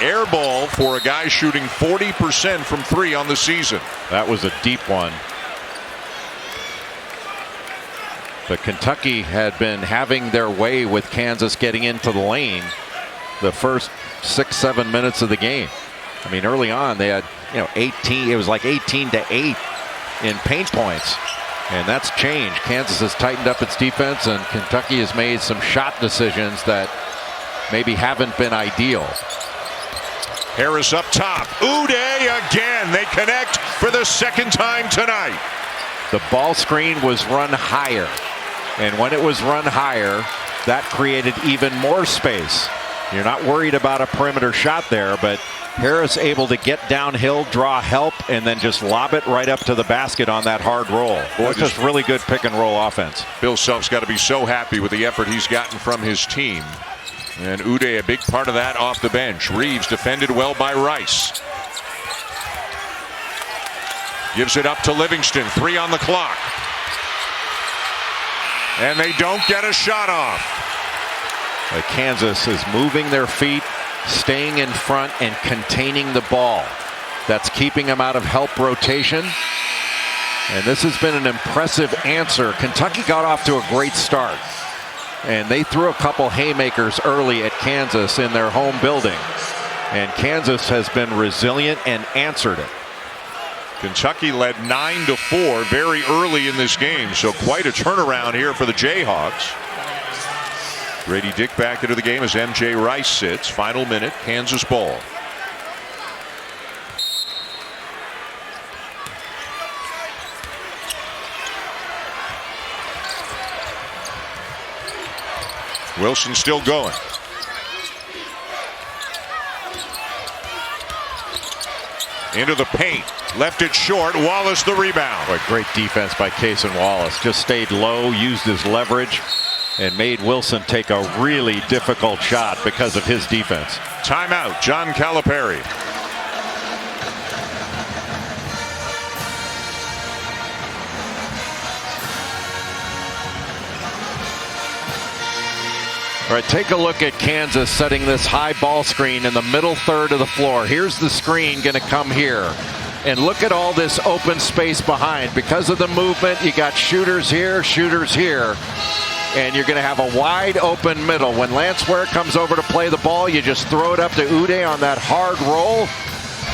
air ball for a guy shooting 40% from 3 on the season. That was a deep one. But Kentucky had been having their way with Kansas getting into the lane the first 6-7 minutes of the game. I mean, early on they had 18. It was like 18-8 in paint points, and that's changed. Kansas has tightened up its defense, and Kentucky has made some shot decisions that maybe haven't been ideal. Harris up top. Uday again. They connect for the 2nd time tonight. The ball screen was run higher, and when it was run higher, That created even more space. You're not worried about a perimeter shot there, but Harris able to get downhill, draw help, and then just lob it right up to the basket on that hard roll. Boy, that's just really good pick and roll offense. Bill Self's got to be so happy with the effort he's gotten from his team. And Uday, a big part of that off the bench. Reeves defended well by Rice. Gives it up to Livingston. 3 on the clock. And they don't get a shot off. Kansas is moving their feet, staying in front, and containing the ball. That's keeping them out of help rotation. And this has been an impressive answer. Kentucky got off to a great start. And they threw a couple haymakers early at Kansas in their home building. And Kansas has been resilient and answered it. Kentucky led 9-4 very early in this game, so quite a turnaround here for the Jayhawks. Grady Dick back into the game as MJ Rice sits. Final minute, Kansas ball. Wilson still going. Into the paint. Left it short. Wallace the rebound. Boy, great defense by Cason Wallace. Just stayed low, used his leverage, and made Wilson take a really difficult shot because of his defense. Timeout, John Calipari. All right, take a look at Kansas setting this high ball screen in the middle third of the floor. Here's the screen going to come here. And look at all this open space behind. Because of the movement, you got shooters here, and you're going to have a wide open middle. When Lance Ware comes over to play the ball, you just throw it up to Uday on that hard roll,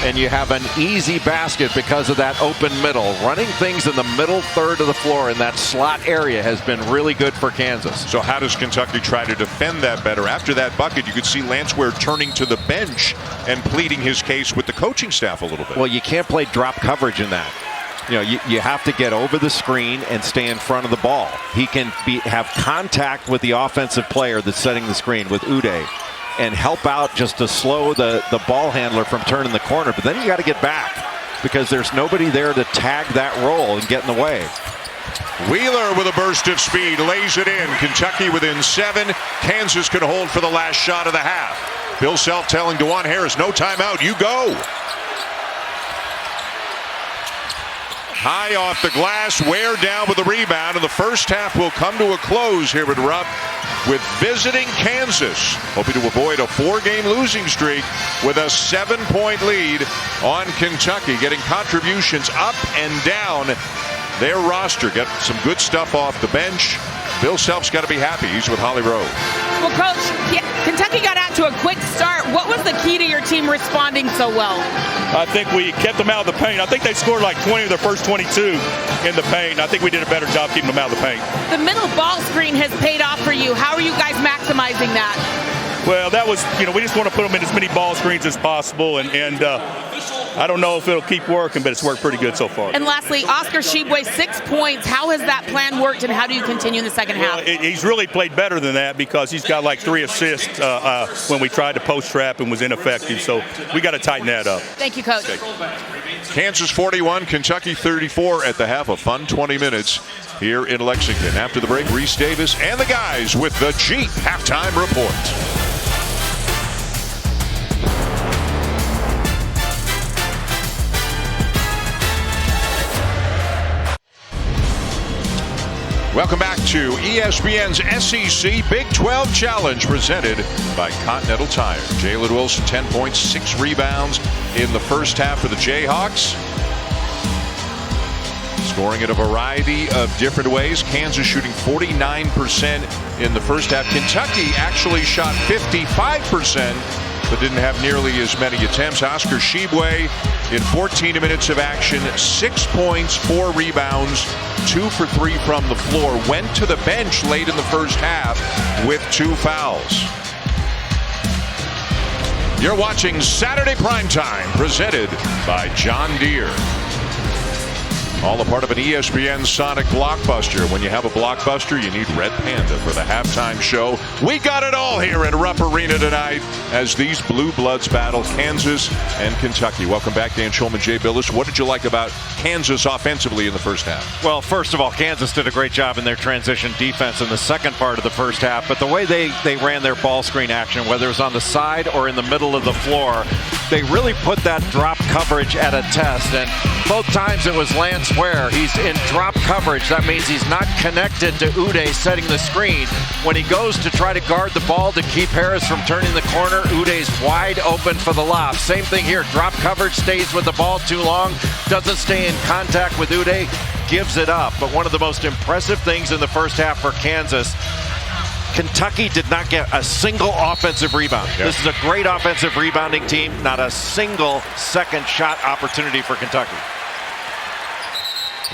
and you have an easy basket because of that open middle. Running things in the middle third of the floor in that slot area has been really good for Kansas. So how does Kentucky try to defend that better? After that bucket, you could see Lance Ware turning to the bench and pleading his case with the coaching staff a little bit. Well, you can't play drop coverage in that. You know, you have to get over the screen and stay in front of the ball. He can have contact with the offensive player that's setting the screen with Uday and help out just to slow the ball handler from turning the corner. But then you got to get back because there's nobody there to tag that roll and get in the way. Wheeler with a burst of speed lays it in. Kentucky within 7. Kansas can hold for the last shot of the half. Bill Self telling DeJuan Harris, no timeout, you go. High off the glass, Ware down with the rebound, and the first half will come to a close here at Rupp with visiting Kansas, hoping to avoid a 4-game losing streak with a 7-point lead on Kentucky, getting contributions up and down their roster. Got some good stuff off the bench. Bill Self's got to be happy. He's with Holly Rowe. Well, Coach, Kentucky got out to a quick start. What was the key to your team responding so well? I think we kept them out of the paint. I think they scored like 20 of their first 22 in the paint. I think we did a better job keeping them out of the paint. The middle ball screen has paid off for you. How are you guys maximizing that? Well, that was, we just want to put them in as many ball screens as possible, and I don't know if it'll keep working, but it's worked pretty good so far. And lastly, Oscar Tshiebwe, 6 points. How has that plan worked, and how do you continue in the second half? He's really played better than that because he's got like 3 assists when we tried to post trap and was ineffective. So we got to tighten that up. Thank you, Coach. Kansas 41, Kentucky 34 at the half. A fun 20 minutes here in Lexington. After the break, Reese Davis and the guys with the Jeep halftime report. Welcome back to ESPN's SEC Big 12 Challenge presented by Continental Tire. Jalen Wilson, 10 points, 6 rebounds in the first half for the Jayhawks. Scoring in a variety of different ways. Kansas shooting 49% in the first half. Kentucky actually shot 55%. But didn't have nearly as many attempts. Oscar Tshiebwe in 14 minutes of action, 6 points, 4 rebounds, 2 for 3 from the floor. Went to the bench late in the first half with 2 fouls. You're watching Saturday Primetime, presented by John Deere. All a part of an ESPN Sonic blockbuster. When you have a blockbuster, you need Red Panda for the halftime show. We got it all here at Rupp Arena tonight as these Blue Bloods battle Kansas and Kentucky. Welcome back, Dan Schulman, Jay Billis. What did you like about Kansas offensively in the first half? Well, first of all, Kansas did a great job in their transition defense in the second part of the first half, but the way they ran their ball screen action, whether it was on the side or in the middle of the floor, they really put that drop coverage at a test, and both times it was Lance Ware. He's in drop coverage. That means he's not connected to Uday setting the screen. When he goes to try to guard the ball to keep Harris from turning the corner, Uday's wide open for the lob. Same thing here. Drop coverage, stays with the ball too long, doesn't stay in contact with Uday, gives it up. But one of the most impressive things in the first half for Kansas, Kentucky did not get a single offensive rebound. Yep. This is a great offensive rebounding team. Not a single second shot opportunity for Kentucky.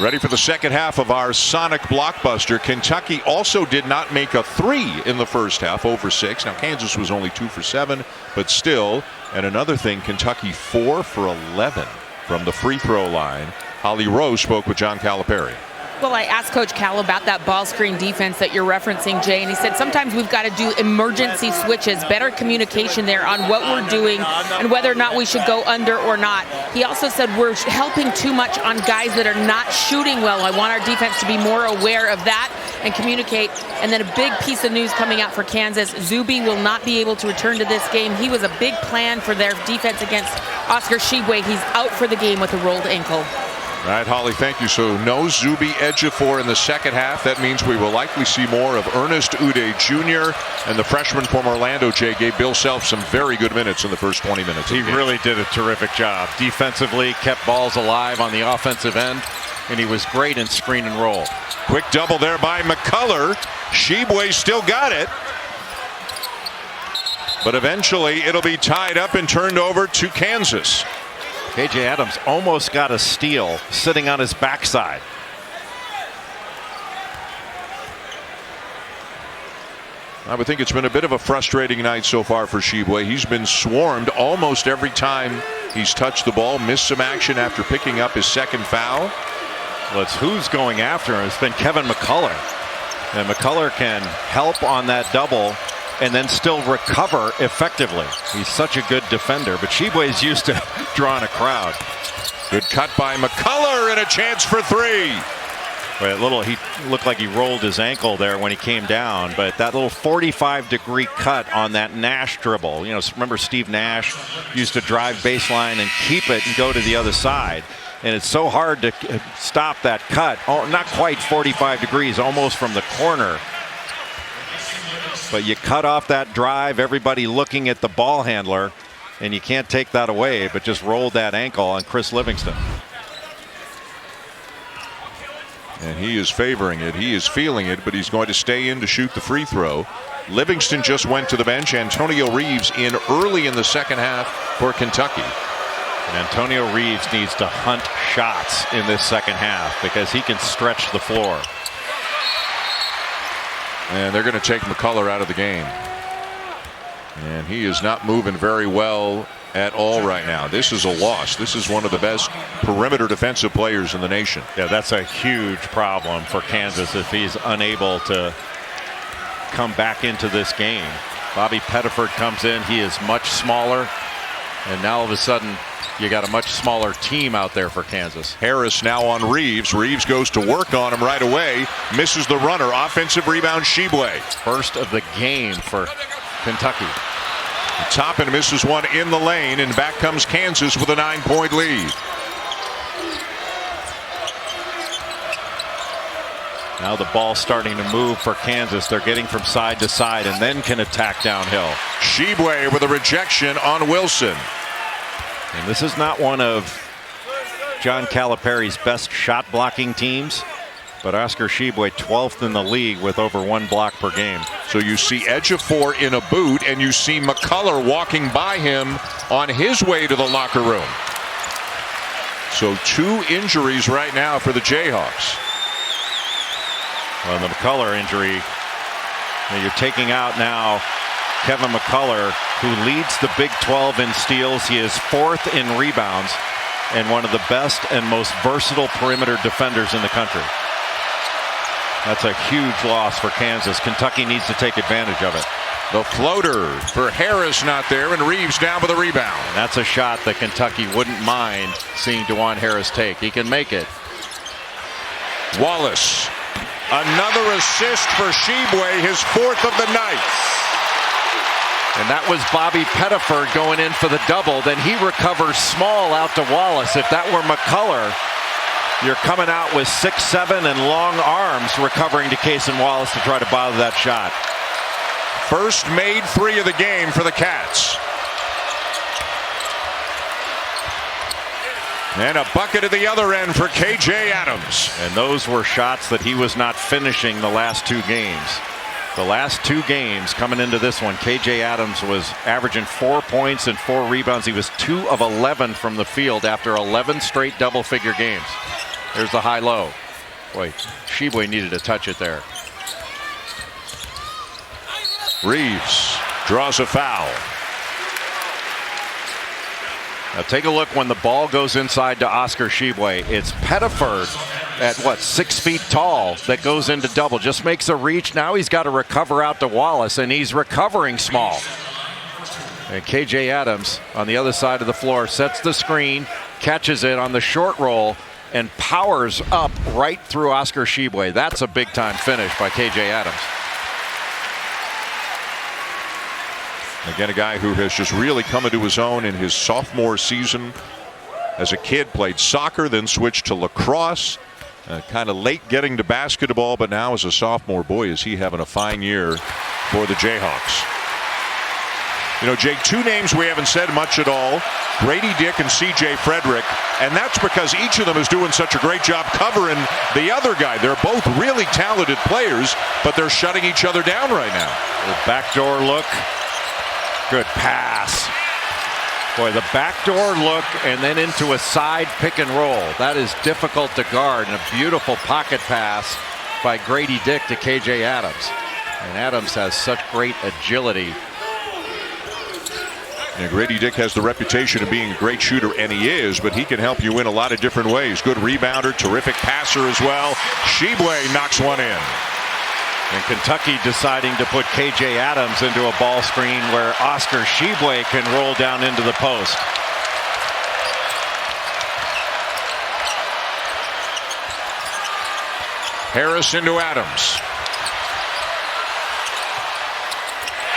Ready for the second half of our Sonic blockbuster. Kentucky also did not make a three in the first half, over 6. Now, Kansas was only 2 for 7, but still. And another thing, Kentucky 4 for 11 from the free throw line. Holly Rose spoke with John Calipari. Well, I asked Coach Cal about that ball screen defense that you're referencing, Jay, and he said sometimes we've got to do emergency switches, better communication there on what we're doing and whether or not we should go under or not. He also said we're helping too much on guys that are not shooting well. I want our defense to be more aware of that and communicate. And then a big piece of news coming out for Kansas, Zuby will not be able to return to this game. He was a big plan for their defense against Oscar Tshiebwe. He's out for the game with a rolled ankle. All right, Holly, thank you. So no Zuby Ejiofor in the second half. That means we will likely see more of Ernest Uday Jr. and the freshman from Orlando, Jay, gave Bill Self some very good minutes in the first 20 minutes. He really did a terrific job. Defensively, kept balls alive on the offensive end, and he was great in screen and roll. Quick double there by McCullough. Tshiebwe still got it. But eventually it'll be tied up and turned over to Kansas. KJ Adams almost got a steal sitting on his backside. I would think it's been a bit of a frustrating night so far for Tshiebwe. He's been swarmed almost every time he's touched the ball, missed some action after picking up his second foul. Well, it's who's going after him. It's been Kevin McCullough. And McCullough can help on that double and then still recover effectively. He's such a good defender, but Tshiebwe's used to drawing a crowd. Good cut by McCullough and a chance for three. Well, he looked like he rolled his ankle there when he came down, but that little 45-degree cut on that Nash dribble. You know, remember Steve Nash used to drive baseline and keep it and go to the other side. And it's so hard to stop that cut. Oh, not quite 45 degrees, almost from the corner. But you cut off that drive, everybody looking at the ball handler, and you can't take that away, but just rolled that ankle on Chris Livingston. And he is favoring it. He is feeling it, but he's going to stay in to shoot the free throw. Livingston just went to the bench. Antonio Reeves in early in the second half for Kentucky. Antonio Reeves needs to hunt shots in this second half because he can stretch the floor. And they're going to take McCullough out of the game. And he is not moving very well at all right now. This is a loss. This is one of the best perimeter defensive players in the nation. Yeah, that's a huge problem for Kansas if he's unable to come back into this game. Bobby Pettiford comes in. He is much smaller. And now all of a sudden, you got a much smaller team out there for Kansas. Harris now on Reeves. Reeves goes to work on him right away. Misses the runner. Offensive rebound, Tshiebwe. First of the game for Kentucky. Toppin misses one in the lane, and back comes Kansas with a 9-point lead. Now the ball's starting to move for Kansas. They're getting from side to side and then can attack downhill. Tshiebwe with a rejection on Wilson. And this is not one of John Calipari's best shot blocking teams, but Oscar Tshiebwe 12th in the league with over 1 block per game. So you see Ejiofor in a boot, and you see McCullough walking by him on his way to the locker room. So 2 injuries right now for the Jayhawks. Well, the McCullough injury, you're taking out now Kevin McCullough, who leads the Big 12 in steals. He is 4th in rebounds. and one of the best and most versatile perimeter defenders in the country. That's a huge loss for Kansas. Kentucky needs to take advantage of it. The floater for Harris not there, and Reeves down with a rebound. And that's a shot that Kentucky wouldn't mind seeing DeJuan Harris take. He can make it. Wallace, another assist for Sheboy, his 4th of the night. And that was Bobby Pettiford going in for the double. Then he recovers small out to Wallace. If that were McCullough, you're coming out with 6'7" and long arms recovering to Cason Wallace to try to bother that shot. First made 3 of the game for the Cats. And a bucket at the other end for K.J. Adams. And those were shots that he was not finishing the last 2 games. The last 2 games coming into this one, K.J. Adams was averaging 4 points and 4 rebounds. He was 2 of 11 from the field after 11 straight double-figure games. There's the high-low. Boy, Sheboy needed to touch it there. Reeves draws a foul. Now take a look when the ball goes inside to Oscar Sheboy. It's Pettiford at 6 feet tall that goes into double. Just makes a reach. Now he's got to recover out to Wallace, and he's recovering small. And K.J. Adams on the other side of the floor sets the screen, catches it on the short roll, and powers up right through Oscar Sheboy. That's a big-time finish by K.J. Adams. Again, a guy who has just really come into his own in his sophomore season. As a kid, played soccer, then switched to lacrosse. Kind of late getting to basketball, but now as a sophomore, boy, is he having a fine year for the Jayhawks. You know, Jake, 2 names we haven't said much at all. Grady Dick and C.J. Frederick. And that's because each of them is doing such a great job covering the other guy. They're both really talented players, but they're shutting each other down right now. The backdoor look. Good pass. Boy, the backdoor look and then into a side pick and roll. That is difficult to guard, and a beautiful pocket pass by Grady Dick to K.J. Adams. And Adams has such great agility. Yeah, Grady Dick has the reputation of being a great shooter, and he is, but he can help you in a lot of different ways. Good rebounder, terrific passer as well. Sheboy knocks one in. And Kentucky deciding to put K.J. Adams into a ball screen where Oscar Sheboy can roll down into the post. Harris into Adams.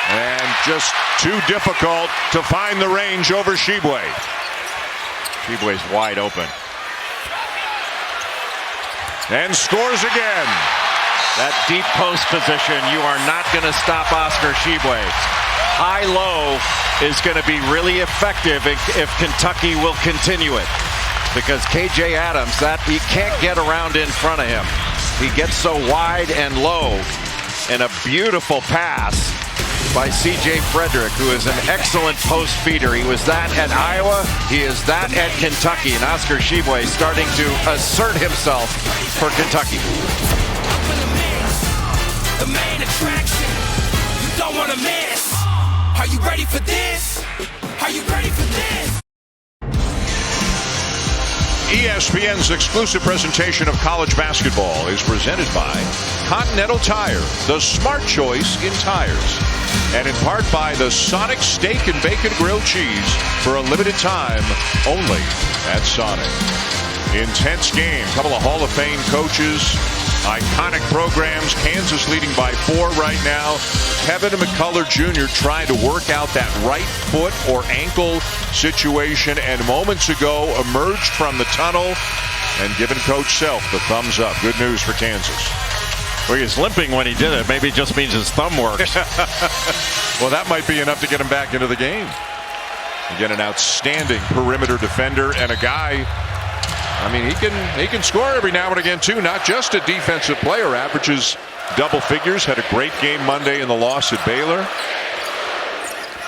And just too difficult to find the range over Sheboy. Sheboy's wide open. And scores again. That deep post position, you are not going to stop Oscar Sheboy. High-low is going to be really effective if Kentucky will continue it. Because K.J. Adams, he can't get around in front of him. He gets so wide and low. And a beautiful pass by C.J. Frederick, who is an excellent post feeder. He was that at Iowa. He is that at Kentucky. And Oscar Sheboy starting to assert himself for Kentucky. The main attraction, you don't want to miss. Are you ready for this? Are you ready for this? ESPN's exclusive presentation of college basketball is presented by Continental Tire, the smart choice in tires. And in part by the Sonic Steak and Bacon Grilled Cheese for a limited time only at Sonic. Intense game, couple of Hall of Fame coaches. Iconic programs. Kansas leading by 4 right now. Kevin McCullough Jr. trying to work out that right foot or ankle situation, and moments ago emerged from the tunnel and given Coach Self the thumbs up. Good news for Kansas. Well, he was limping when he did it. Maybe it just means his thumb works. Well, that might be enough to get him back into the game. Again, an outstanding perimeter defender and a guy. I mean, he can score every now and again too. Not just a defensive player. Averages double figures. Had a great game Monday in the loss at Baylor.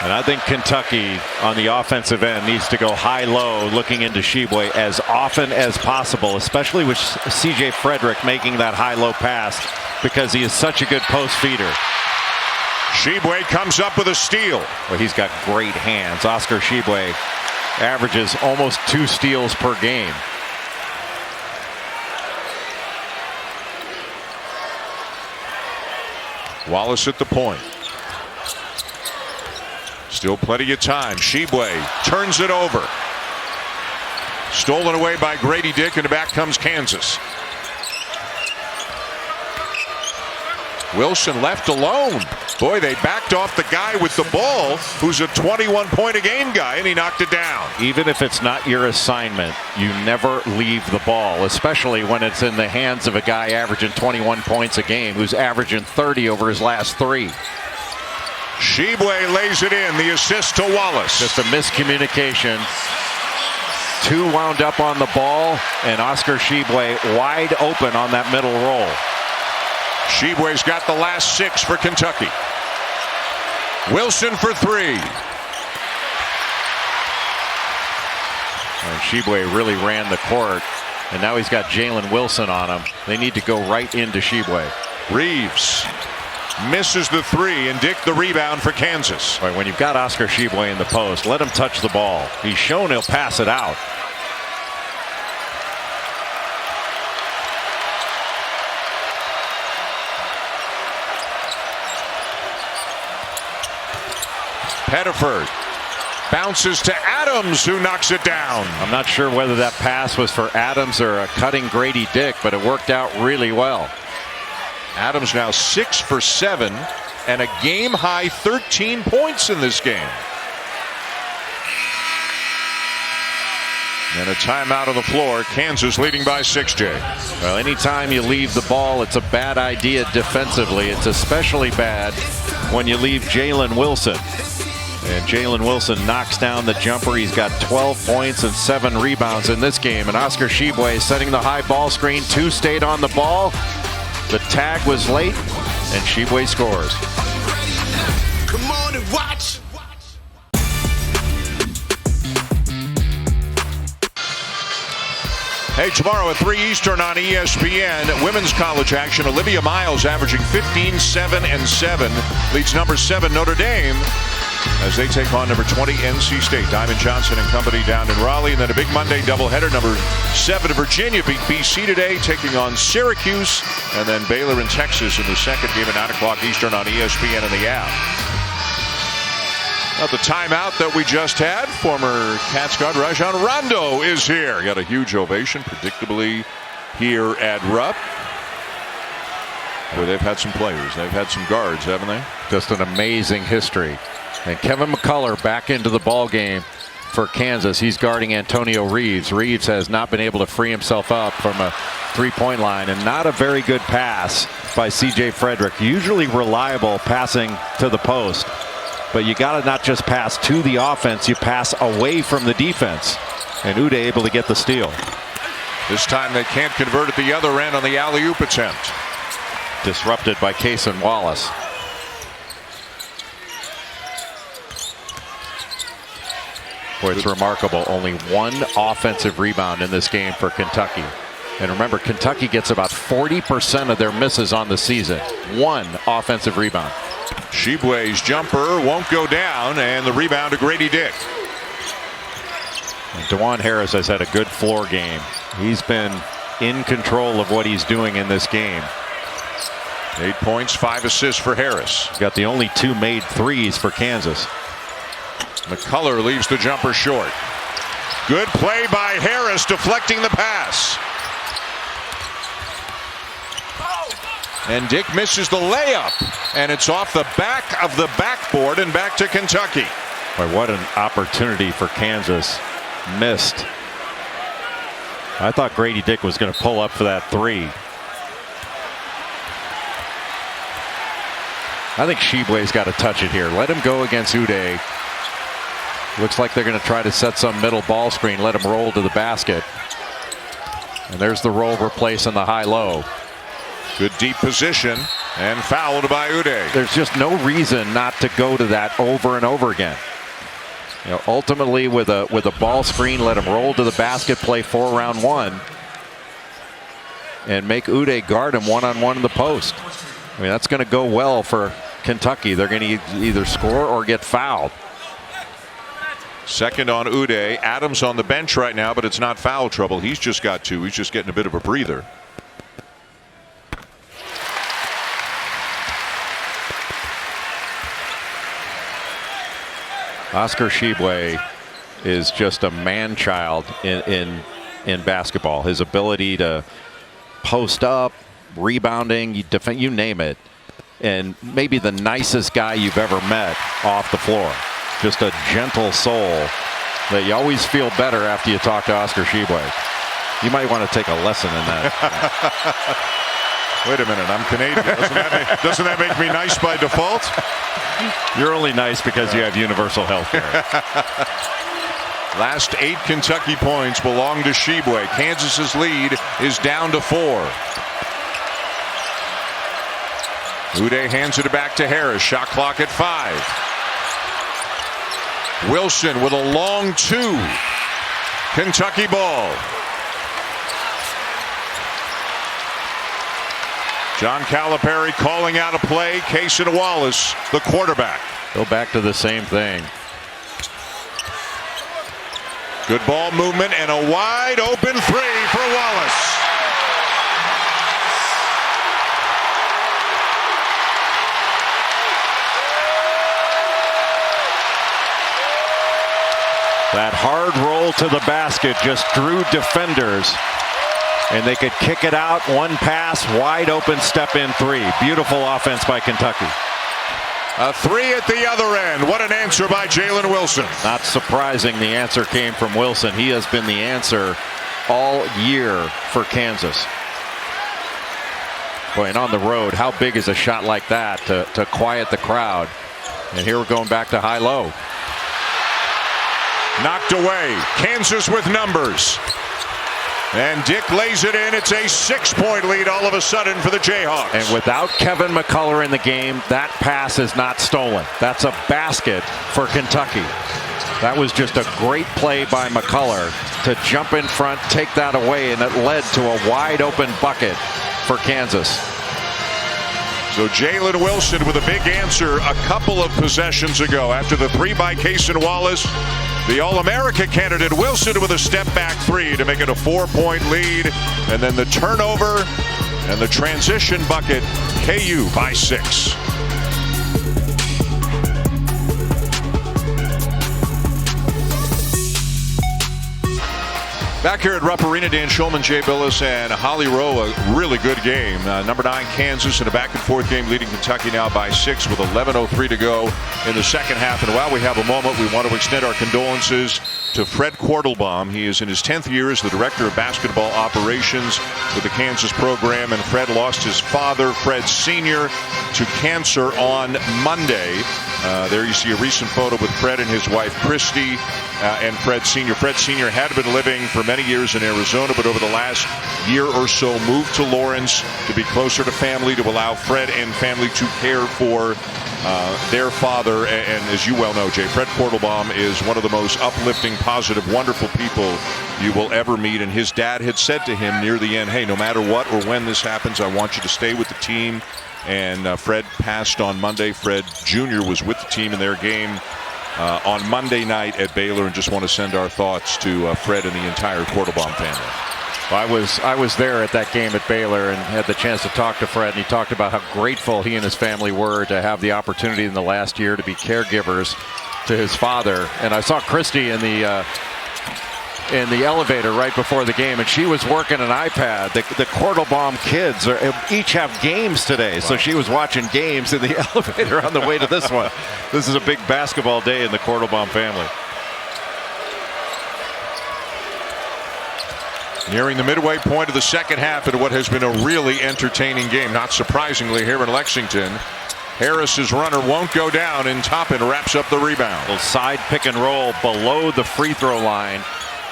And I think Kentucky on the offensive end needs to go high-low looking into Sheboy as often as possible, especially with C.J. Frederick making that high-low pass because he is such a good post feeder. Sheboy comes up with a steal. Well, he's got great hands. Oscar Sheboy averages almost 2 steals per game. Wallace at the point. Still plenty of time. Shibwe turns it over. Stolen away by Grady Dick, and back comes Kansas. Wilson left alone. Boy, they backed off the guy with the ball, who's a 21-point-a-game guy, and he knocked it down. Even if it's not your assignment, you never leave the ball, especially when it's in the hands of a guy averaging 21 points a game, who's averaging 30 over his last 3. Shibwe lays it in, the assist to Wallace. Just a miscommunication. 2 wound up on the ball, and Oscar Shibwe wide open on that middle roll. Shibwe's got the last 6 for Kentucky. Wilson for 3. And Shibwe really ran the court, and now he's got Jalen Wilson on him. They need to go right into Shibwe. Reeves misses the 3, and Dick the rebound for Kansas. Right, when you've got Oscar Shibwe in the post, let him touch the ball. He's shown he'll pass it out. Pettiford bounces to Adams, who knocks it down. I'm not sure whether that pass was for Adams or a cutting Grady Dick, but it worked out really well. Adams now 6 for 7 and a game-high 13 points in this game. And a timeout on the floor. Kansas leading by 6, Jay. Well, anytime you leave the ball, it's a bad idea defensively. It's especially bad when you leave Jalen Wilson. And Jalen Wilson knocks down the jumper. He's got 12 points and 7 rebounds in this game. And Oscar Shibwe setting the high ball screen. 2 stayed on the ball. The tag was late, and Shibwe scores. Come on and watch. Hey, tomorrow at 3 Eastern on ESPN, women's college action. Olivia Miles averaging 15, 7, and 7. Leads number 7 Notre Dame as they take on number 20 NC State. Diamond Johnson and company down in Raleigh. And then a big Monday doubleheader. Number 7 Virginia beat BC today, taking on Syracuse. And then Baylor in Texas in the second game at 9 o'clock Eastern on ESPN and the app. Now the timeout that we just had, former Cats guard Rajon Rondo is here. Got a huge ovation, predictably, here at Rupp. Where they've had some players. They've had some guards, haven't they? Just an amazing history. And Kevin McCullough back into the ball game for Kansas. He's guarding Antonio Reeves. Reeves has not been able to free himself up from a three-point line, and not a very good pass by C.J. Frederick. Usually reliable passing to the post. But you got to not just pass to the offense, you pass away from the defense. And Ude able to get the steal. This time they can't convert at the other end on the alley-oop attempt. Disrupted by Cason Wallace. Boy, it's remarkable. Only 1 offensive rebound in this game for Kentucky. And remember, Kentucky gets about 40% of their misses on the season. 1 offensive rebound. Shibwe's jumper won't go down, and the rebound to Grady Dick. And DeJuan Harris has had a good floor game. He's been in control of what he's doing in this game. 8 points, 5 assists for Harris. Got the only 2 made threes for Kansas. McCullough leaves the jumper short. Good play by Harris, deflecting the pass. And Dick misses the layup, and it's off the back of the backboard and back to Kentucky. Boy, what an opportunity for Kansas. Missed. I thought Grady Dick was going to pull up for that 3. I think Shibwe's got to touch it here. Let him go against Ude. Looks like they're going to try to set some middle ball screen. Let him roll to the basket. And there's the roll replacing the high-low. Good deep position, and fouled by Ude. There's just no reason not to go to that over and over again. You know, ultimately with a ball screen, let him roll to the basket, play 4-round-1, and make Ude guard him one-on-one in the post. I mean, that's going to go well for Kentucky. They're going to either score or get fouled. Second on Uday. Adams on the bench right now, but it's not foul trouble. He's just got 2. He's just getting a bit of a breather. Oscar Tshiebwe is just a man-child in basketball. His ability to post up, rebounding, you name it, and maybe the nicest guy you've ever met off the floor. Just a gentle soul that you always feel better after you talk to Oscar Tshiebwe. You might want to take a lesson in that. Wait a minute, I'm Canadian. Doesn't that make me nice by default? You're only nice because you have universal health care. Last 8 Kentucky points belong to Tshiebwe. Kansas's lead is down to 4. Uday hands it back to Harris. Shot clock at 5. Wilson with a long 2. Kentucky ball. John Calipari calling out a play. Cason Wallace, the quarterback. Go back to the same thing. Good ball movement and a wide open 3 for Wallace. That hard roll to the basket just drew defenders, and they could kick it out. One pass, wide open step in 3. Beautiful offense by Kentucky. A 3 at the other end. What an answer by Jalen Wilson. Not surprising the answer came from Wilson. He has been the answer all year for Kansas. Boy, and on the road, how big is a shot like that to quiet the crowd? And here we're going back to high-low. Knocked away. Kansas with numbers. And Dick lays it in. It's a 6-point lead all of a sudden for the Jayhawks. And without Kevin McCullough in the game, that pass is not stolen. That's a basket for Kentucky. That was just a great play by McCullough to jump in front, take that away, and it led to a wide open bucket for Kansas. So Jalen Wilson with a big answer a couple of possessions ago after the 3 by Cason Wallace. The All-America candidate Wilson with a step-back 3 to make it a 4-point lead. And then the turnover and the transition bucket, KU by 6. Back here at Rupp Arena, Dan Shulman, Jay Billis, and Holly Rowe. A really good game. Number 9 Kansas in a back-and-forth game, leading Kentucky now by 6 with 11:03 to go in the second half. And while we have a moment, we want to extend our condolences to Fred Quartelbaum. He is in his 10th year as the director of basketball operations with the Kansas program, and Fred lost his father, Fred Sr., to cancer on Monday. There you see a recent photo with Fred and his wife Christy and Fred Sr. Fred Sr. had been living for many years in Arizona, but over the last year or so moved to Lawrence to be closer to family, to allow Fred and family to care for their father. And as you well know, Jay, Fred Quartelbaum is one of the most uplifting, positive, wonderful people you will ever meet. And his dad had said to him near the end, hey, no matter what or when this happens, I want you to stay with the team. And Fred passed on Monday. Fred Jr. was with the team in their game on Monday night at Baylor, and just want to send our thoughts to Fred and the entire Quartelbaum family. Well, I was there at that game at Baylor and had the chance to talk to Fred, and he talked about how grateful he and his family were to have the opportunity in the last year to be caregivers to his father. And I saw Christy in the elevator right before the game, and she was working an iPad. The Quartelbaum kids each have games today, so she was watching games in the elevator on the way to this one. This is a big basketball day in the Quartelbaum family. Nearing the midway point of the second half in what has been a really entertaining game. Not surprisingly here in Lexington. Harris's runner won't go down, and Toppin wraps up the rebound. Little side pick and roll below the free throw line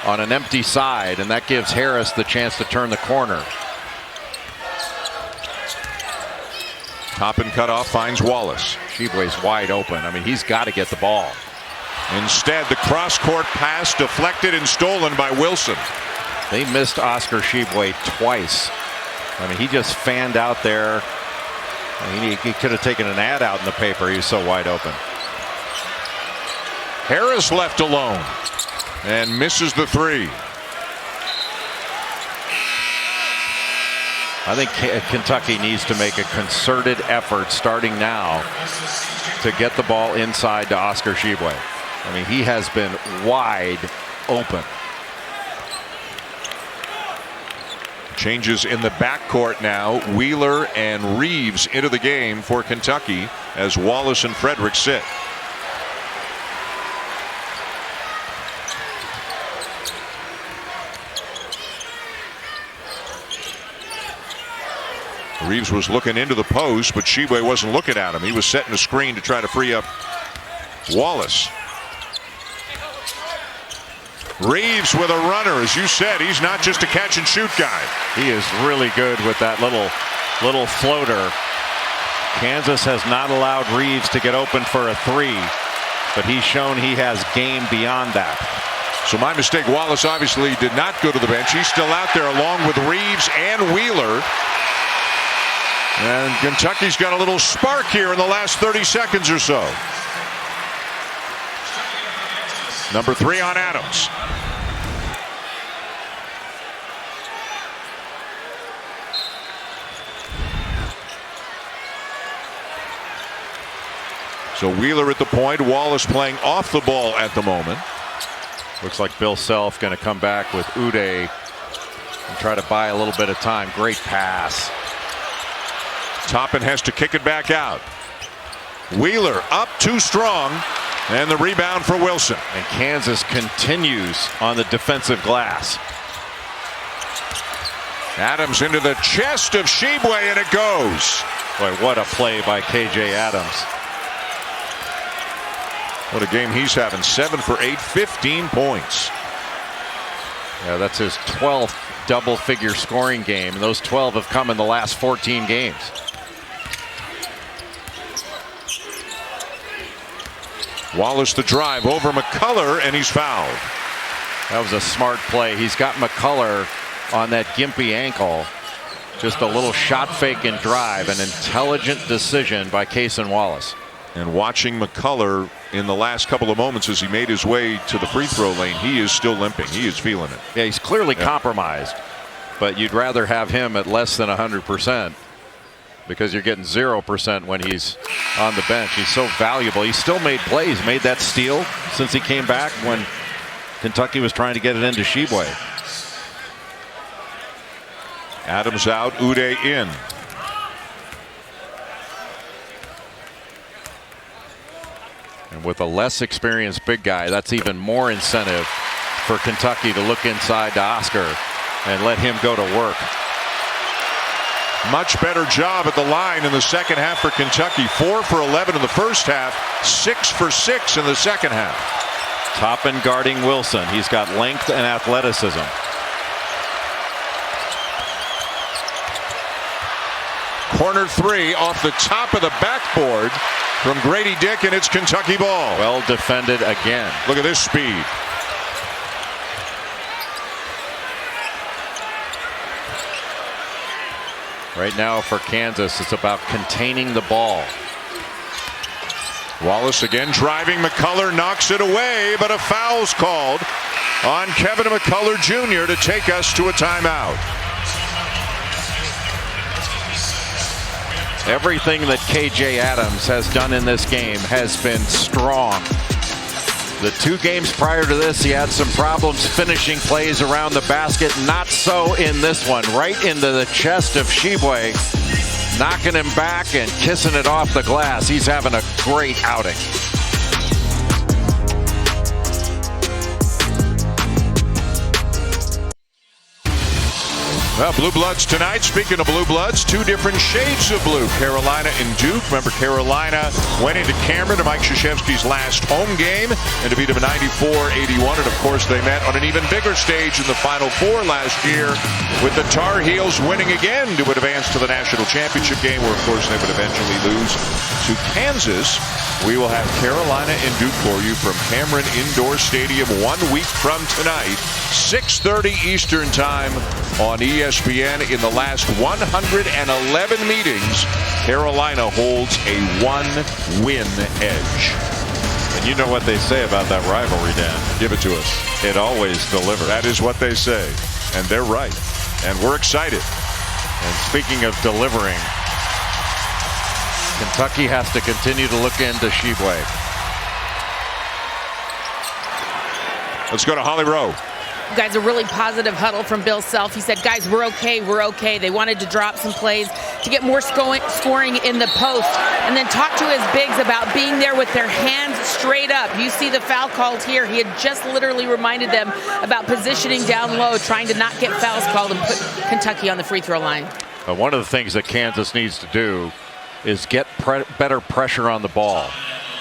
on an empty side, and that gives Harris the chance to turn the corner. Toppin cut off, finds Wallace. Tshiebwe's wide open. I mean, he's got to get the ball. Instead, the cross-court pass deflected and stolen by Wilson. They missed Oscar Tshiebwe twice. I mean, he just fanned out there. I mean, he could have taken an ad out in the paper. He was so wide open. Harris left alone and misses the three. I think Kentucky needs to make a concerted effort starting now to get the ball inside to Oscar Tshiebwe. I mean, he has been wide open. Changes in the backcourt now. Wheeler and Reeves into the game for Kentucky as Wallace and Frederick sit. Reeves was looking into the post, but Tshiebwe wasn't looking at him. He was setting a screen to try to free up Wallace. Reeves with a runner. As you said, he's not just a catch and shoot guy. He is really good with that little floater. Kansas has not allowed Reeves to get open for a three, but he's shown he has game beyond that. So my mistake. Wallace obviously did not go to the bench. He's still out there along with Reeves and Wheeler. And Kentucky's got a little spark here in the last 30 seconds or so. Number 3 on Adams. So Wheeler at the point, Wallace playing off the ball at the moment. Looks like Bill Self going to come back with Uday and try to buy a little bit of time. Great pass. Toppin has to kick it back out. Wheeler up too strong, and the rebound for Wilson. And Kansas continues on the defensive glass. Adams into the chest of Tshiebwe, and it goes. Boy, what a play by KJ Adams. What a game he's having. 7 for 8, 15 points. Yeah, that's his 12th double-figure scoring game, and those 12 have come in the last 14 games. Wallace the drive over McCullough, and he's fouled. That was a smart play. He's got McCullough on that gimpy ankle. Just a little shot fake and drive. An intelligent decision by Cason Wallace. And watching McCullough in the last couple of moments as he made his way to the free throw lane, he is still limping. He is feeling it. Yeah, he's clearly compromised. But you'd rather have him at less than 100%. Because you're getting 0% when he's on the bench. He's so valuable. He still made plays. Made that steal since he came back when Kentucky was trying to get it into Tshiebwe. Adams out, Uday in. And with a less experienced big guy, that's even more incentive for Kentucky to look inside to Oscar and let him go to work. Much better job at the line in the second half for Kentucky. 4 for 11 in the first half, 6 for 6 in the second half. Toppin guarding Wilson. He's got length and athleticism. Corner 3 off the top of the backboard from Grady Dick, and it's Kentucky ball. Well defended again. Look at this speed. Right now for Kansas, it's about containing the ball. Wallace again driving. McCullough knocks it away, but a foul's called on Kevin McCullough Jr. to take us to a timeout. Everything that KJ Adams has done in this game has been strong. The 2 games prior to this, he had some problems finishing plays around the basket. Not so in this one. Right into the chest of Tshiebwe, knocking him back and kissing it off the glass. He's having a great outing. Well, Blue Bloods tonight. Speaking of Blue Bloods, 2 different shades of blue. Carolina and Duke. Remember, Carolina went into Cameron to Mike Krzyzewski's last home game and to beat him 94-81. And, of course, they met on an even bigger stage in the Final Four last year with the Tar Heels winning again to advance to the national championship game where, of course, they would eventually lose to Kansas. We will have Carolina and Duke for you from Cameron Indoor Stadium 1 week from tonight, 6:30 Eastern Time on ESPN. In the last 111 meetings, Carolina holds a 1-win edge. And you know what they say about that rivalry, Dan. Give it to us. It always delivers. That is what they say. And they're right. And we're excited. And speaking of delivering, Kentucky has to continue to look into Sheboy. Let's go to Holly Rowe. Guys, a really positive huddle from Bill Self. He said, guys, we're okay, we're okay. They wanted to drop some plays to get more scoring in the post, and then talk to his bigs about being there with their hands straight up. You see the foul called here. He had just literally reminded them about positioning down low, trying to not get fouls called and put Kentucky on the free throw line. One of the things that Kansas needs to do is get better pressure on the ball.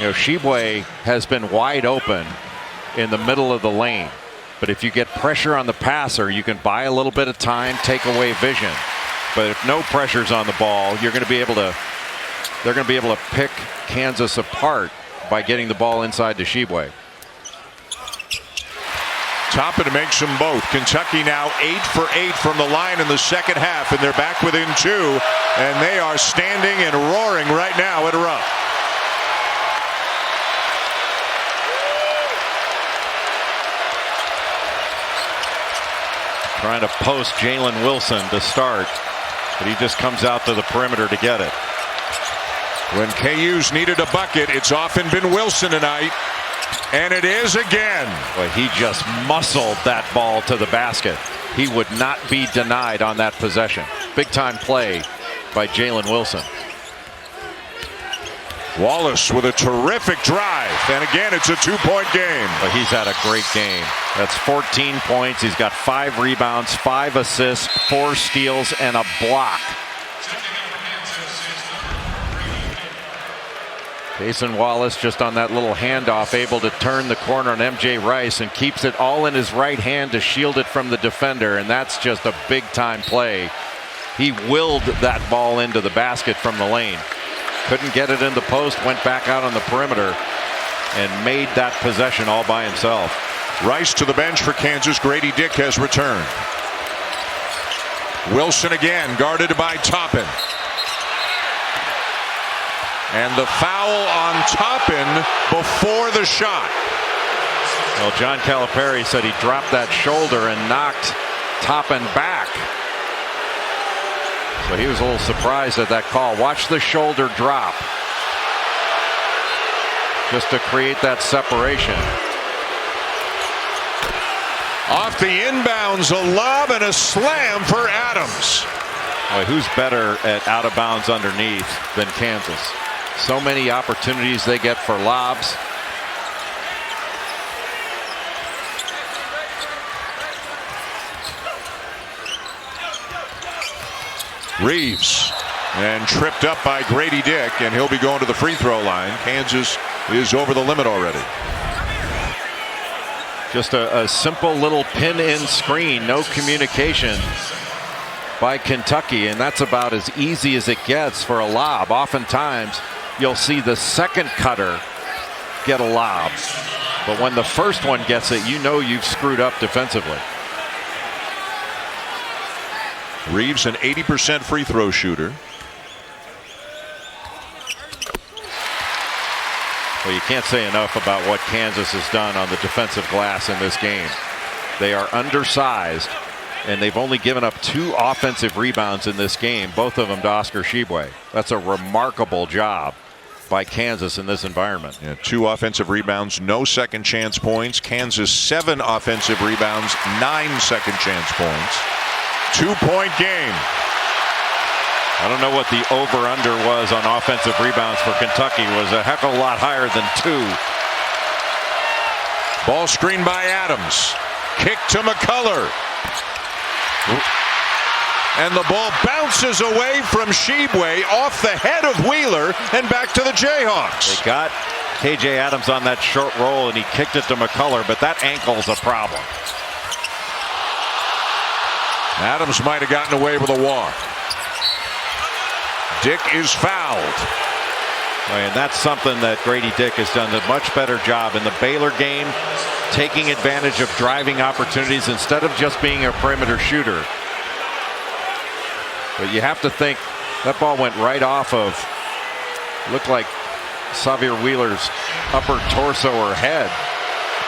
You know, Sheboy has been wide open in the middle of the lane. But if you get pressure on the passer, you can buy a little bit of time, take away vision. But if no pressure's on the ball, you're going to be able to. They're going to be able to pick Kansas apart by getting the ball inside to Sheboy. Toppin makes them both. Kentucky now 8 for 8 from the line in the second half, and they're back within 2, and they are standing and roaring right now at Rupp. Trying to post Jalen Wilson to start, but he just comes out to the perimeter to get it. When KU's needed a bucket, it's often been Wilson tonight, and it is again. Well, he just muscled that ball to the basket. He would not be denied on that possession. Big time play by Jalen Wilson. Wallace with a terrific drive, and again it's a 2-point game. But he's had a great game. That's 14 points. He's got 5 rebounds, 5 assists, 4 steals, and a block. Jason Wallace just on that little handoff, able to turn the corner on MJ Rice and keeps it all in his right hand to shield it from the defender, and that's just a big time play. He willed that ball into the basket from the lane. Couldn't get it in the post, went back out on the perimeter and made that possession all by himself. Rice to the bench for Kansas. Grady Dick has returned. Wilson again, guarded by Toppin. And the foul on Toppin before the shot. Well, John Calipari said he dropped that shoulder and knocked Toppin back. So he was a little surprised at that call. Watch the shoulder drop. Just to create that separation. Off the inbounds, a lob and a slam for Adams. Boy, who's better at out of bounds underneath than Kansas? So many opportunities they get for lobs. Reeves, and tripped up by Grady Dick, and he'll be going to the free throw line. Kansas is over the limit already. Just a simple little pin-in screen, no communication by Kentucky, and that's about as easy as it gets for a lob. Oftentimes, you'll see the second cutter get a lob, but when the first one gets it, you know you've screwed up defensively. Reeves, an 80% free throw shooter. Well, you can't say enough about what Kansas has done on the defensive glass in this game. They are undersized, and they've only given up 2 offensive rebounds in this game, both of them to Oscar Sheboy. That's a remarkable job by Kansas in this environment. Yeah, 2 offensive rebounds, no second chance points. Kansas 7 offensive rebounds, 9 second chance points. 2-point game. I don't know what the over-under was on offensive rebounds for Kentucky. It was a heck of a lot higher than 2. Ball screen by Adams. Kick to McCullough. And the ball bounces away from Sheboy off the head of Wheeler and back to the Jayhawks. They got KJ Adams on that short roll and he kicked it to McCullough, but that ankle's a problem. Adams might have gotten away with a walk. Dick is fouled. And that's something that Grady Dick has done a much better job in the Baylor game, taking advantage of driving opportunities instead of just being a perimeter shooter. But you have to think that ball went right off of, looked like Xavier Wheeler's upper torso or head.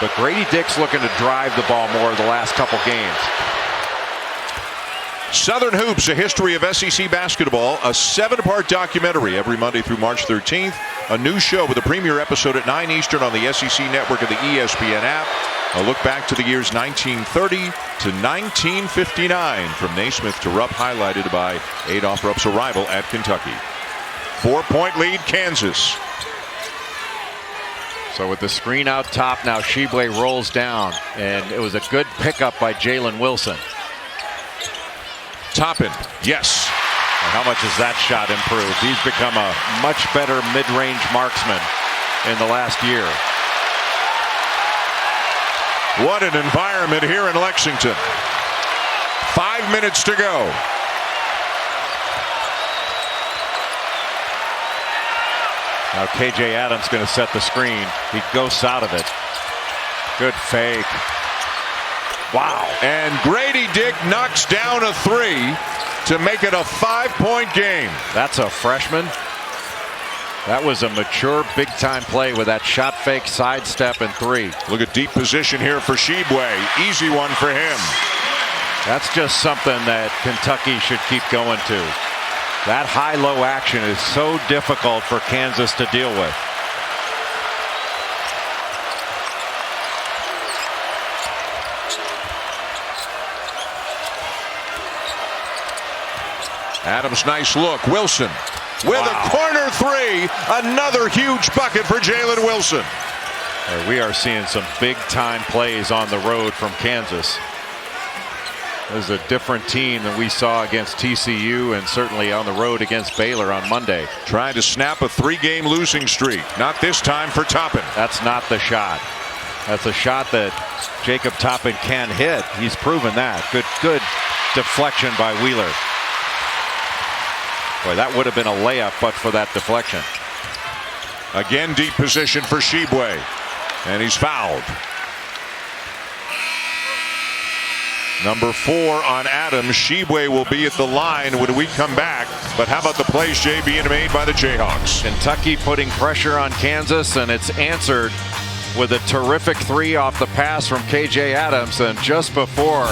But Grady Dick's looking to drive the ball more the last couple games. Southern Hoops, a history of SEC basketball, a 7-part documentary every Monday through March 13th. A new show with a premiere episode at 9 Eastern on the SEC Network and the ESPN app. A look back to the years 1930 to 1959 from Naismith to Rupp, highlighted by Adolph Rupp's arrival at Kentucky. 4-point lead, Kansas. So with the screen out top now, Shibwe rolls down, and it was a good pickup by Jalen Wilson. Toppin, yes. And how much has that shot improved? He's become a much better mid-range marksman in the last year. What an environment here in Lexington. 5 minutes to go. Now KJ Adams going to set the screen. He ghosts out of it. Good fake. Wow. And Grady Dick knocks down a 3 to make it a 5-point game. That's a freshman. That was a mature big-time play with that shot fake, sidestep, and 3. Look at deep position here for Shibwe. Easy one for him. That's just something that Kentucky should keep going to. That high-low action is so difficult for Kansas to deal with. Adams, nice look. Wilson with a corner 3. Another huge bucket for Jalen Wilson. We are seeing some big-time plays on the road from Kansas. This is a different team than we saw against TCU and certainly on the road against Baylor on Monday. Trying to snap a 3-game losing streak. Not this time for Toppin. That's not the shot. That's a shot that Jacob Toppin can hit. He's proven that. Good deflection by Wheeler. Boy, that would have been a layup but for that deflection. Again, deep position for Shibwe. And he's fouled. Number 4 on Adams. Shibwe will be at the line when we come back. But how about the plays, Jay, being made by the Jayhawks? Kentucky putting pressure on Kansas, and it's answered with a terrific 3 off the pass from KJ Adams. And just before,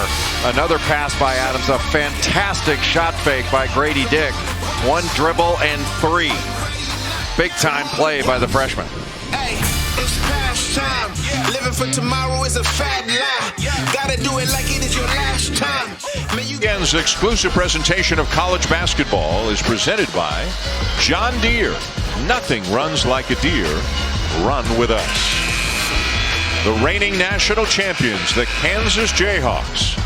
another pass by Adams. A fantastic shot fake by Grady Dick. 1 dribble and 3. Big time play by the freshman. Hey, it's past time. Living for tomorrow is a fat lie. Gotta do it like it is your last time. Weekend's exclusive presentation of college basketball is presented by John Deere. Nothing runs like a deer. Run with us. The reigning national champions, the Kansas Jayhawks,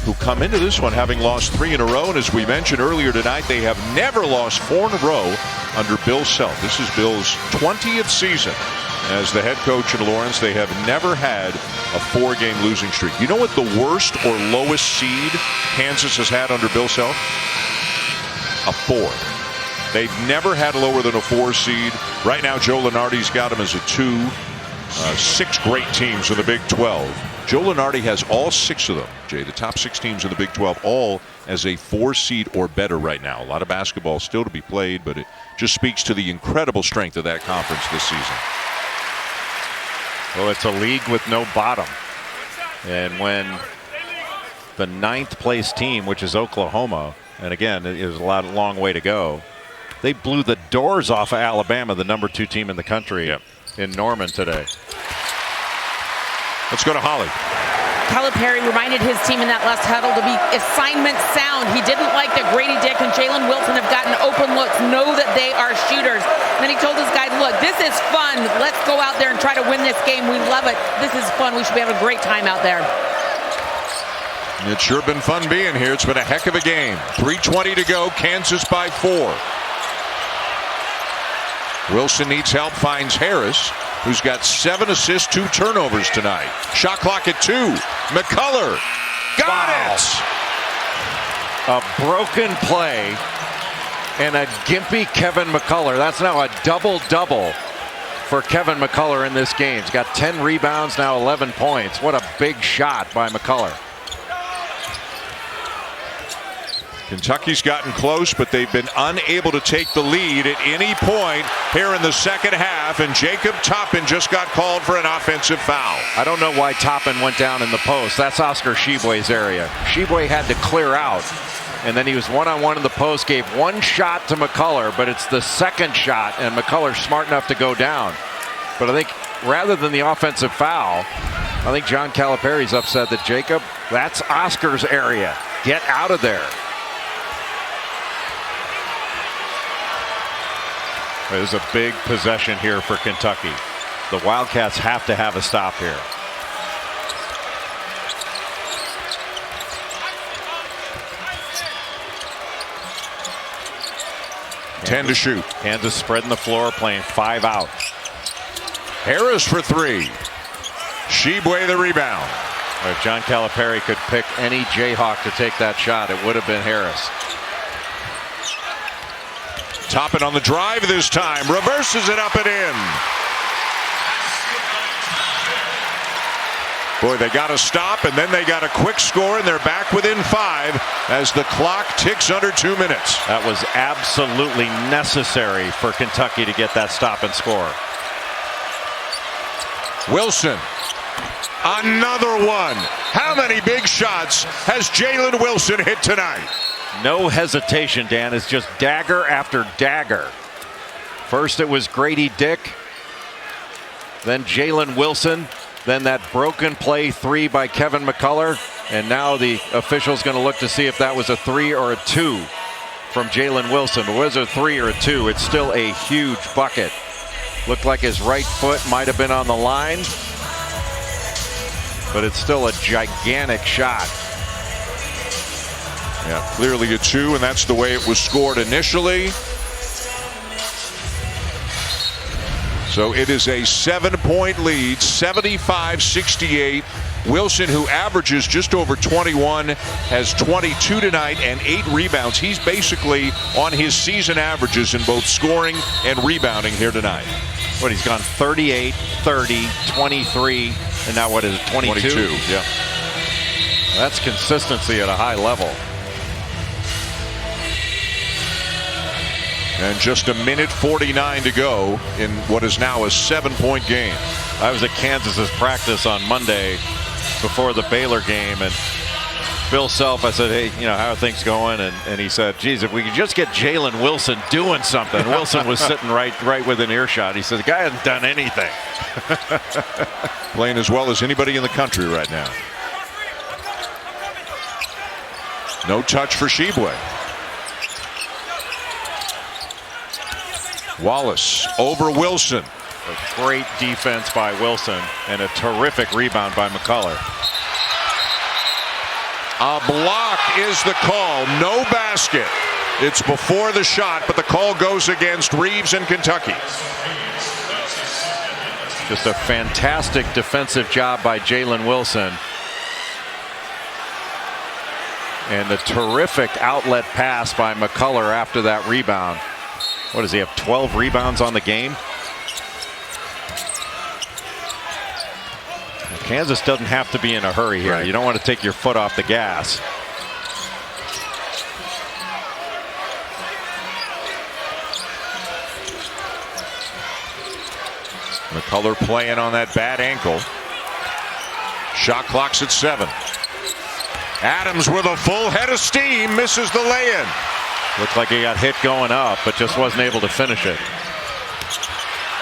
who come into this one having lost 3 in a row. And as we mentioned earlier tonight, they have never lost 4 in a row under Bill Self. This is Bill's 20th season as the head coach in Lawrence. They have never had a 4-game losing streak. You know what the worst or lowest seed Kansas has had under Bill Self? A 4. They've never had lower than a 4 seed. Right now, Joe Lunardi's got them as a 2. 6 great teams in the Big 12. Joe Lunardi has all 6 of them, Jay, the top 6 teams in the Big 12, all as a 4 seed or better right now. A lot of basketball still to be played, but it just speaks to the incredible strength of that conference this season. Well, it's a league with no bottom. And when the 9th place team, which is Oklahoma, and again, it is a long way to go, they blew the doors off of Alabama, the number 2 team in the country, in Norman today. Let's go to Holly. Calipari reminded his team in that last huddle to be assignment sound. He didn't like that Grady Dick and Jalen Wilson have gotten open looks, know that they are shooters. And then he told his guys, look, this is fun. Let's go out there and try to win this game. We love it. This is fun. We should be having a great time out there. It's sure been fun being here. It's been a heck of a game. 3:20 to go. Kansas by 4. Wilson needs help, finds Harris, who's got 7 assists, 2 turnovers tonight. Shot clock at 2. McCullough got it. A broken play and a gimpy Kevin McCullough. That's now a double-double for Kevin McCullough in this game. He's got 10 rebounds, now 11 points. What a big shot by McCullough. Kentucky's gotten close, but they've been unable to take the lead at any point here in the second half, and Jacob Toppin just got called for an offensive foul. I don't know why Toppin went down in the post. That's Oscar Tshiebwe's area. Tshiebwe had to clear out, and then he was one-on-one in the post, gave one shot to McCullough, but it's the second shot, and McCullough's smart enough to go down. But I think rather than the offensive foul, I think John Calipari's upset that Jacob, that's Oscar's area. Get out of there. There's a big possession here for Kentucky. The Wildcats have to have a stop here. Ten to shoot. Kansas spreading the floor, playing 5 out. Harris for 3. Tshiebwe the rebound. If John Calipari could pick any Jayhawk to take that shot, it would have been Harris. Toppin on the drive this time. Reverses it up and in. Boy, they got to stop, and then they got a quick score, and they're back within 5 as the clock ticks under 2 minutes. That was absolutely necessary for Kentucky to get that stop and score. Wilson. Another one. How many big shots has Jalen Wilson hit tonight? No hesitation, Dan. It's just dagger after dagger. First it was Grady Dick, then Jalen Wilson, then that broken play 3 by Kevin McCullough, and now the official's going to look to see if that was a 3 or a 2 from Jalen Wilson. But was it a 3 or a 2? It's still a huge bucket. Looked like his right foot might have been on the line, but it's still a gigantic shot. Yeah, clearly a 2, and that's the way it was scored initially. So it is a 7-point lead, 75-68. Wilson, who averages just over 21, has 22 tonight and 8 rebounds. He's basically on his season averages in both scoring and rebounding here tonight. What, he's gone 38, 30, 23, and now what is it, 22? 22, yeah. That's consistency at a high level. And just a minute 49 to go in what is now a 7-point game. I was at Kansas's practice on Monday before the Baylor game, and Bill Self, I said, hey, you know, how are things going? And he said, geez, if we could just get Jalen Wilson doing something. Wilson was sitting right within earshot. He said, the guy hasn't done anything. Playing as well as anybody in the country right now. No touch for Tshiebwe. Wallace over Wilson. A great defense by Wilson and a terrific rebound by McCullough. A block is the call. No basket. It's before the shot, but the call goes against Reeves and Kentucky. Just a fantastic defensive job by Jalen Wilson. And the terrific outlet pass by McCullough after that rebound. What does he have, 12 rebounds on the game? Kansas doesn't have to be in a hurry here. Right. You don't want to take your foot off the gas. McCullough playing on that bad ankle. Shot clock's at 7. Adams with a full head of steam misses the lay-in. Looked like he got hit going up, but just wasn't able to finish it.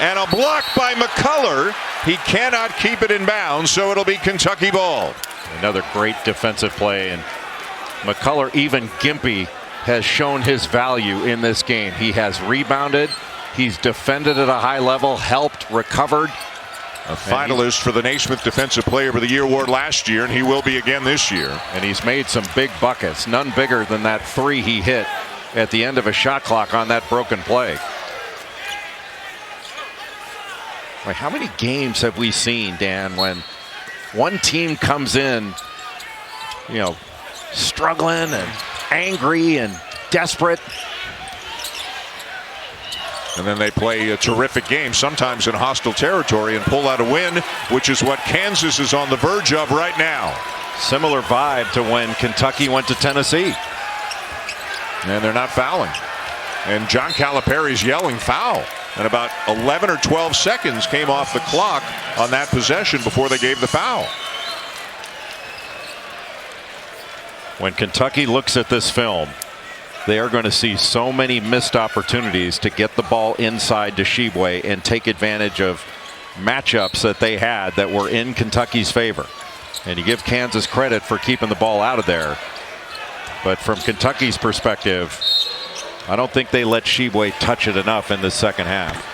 And a block by McCullough. He cannot keep it in bounds, so it'll be Kentucky ball. Another great defensive play, and McCullough, even gimpy, has shown his value in this game. He has rebounded, he's defended at a high level, helped, recovered. A finalist for the Naismith Defensive Player of the Year award last year, and he will be again this year. And he's made some big buckets, none bigger than that 3 he hit at the end of a shot clock on that broken play. Like, how many games have we seen, Dan, when one team comes in, you know, struggling and angry and desperate, and then they play a terrific game, sometimes in hostile territory, and pull out a win, which is what Kansas is on the verge of right now. Similar vibe to when Kentucky went to Tennessee. And they're not fouling. And John Calipari's yelling foul. And about 11 or 12 seconds came off the clock on that possession before they gave the foul. When Kentucky looks at this film, they are going to see so many missed opportunities to get the ball inside to Shibwe and take advantage of matchups that they had that were in Kentucky's favor. And you give Kansas credit for keeping the ball out of there. But from Kentucky's perspective, I don't think they let Shibwe touch it enough in the second half.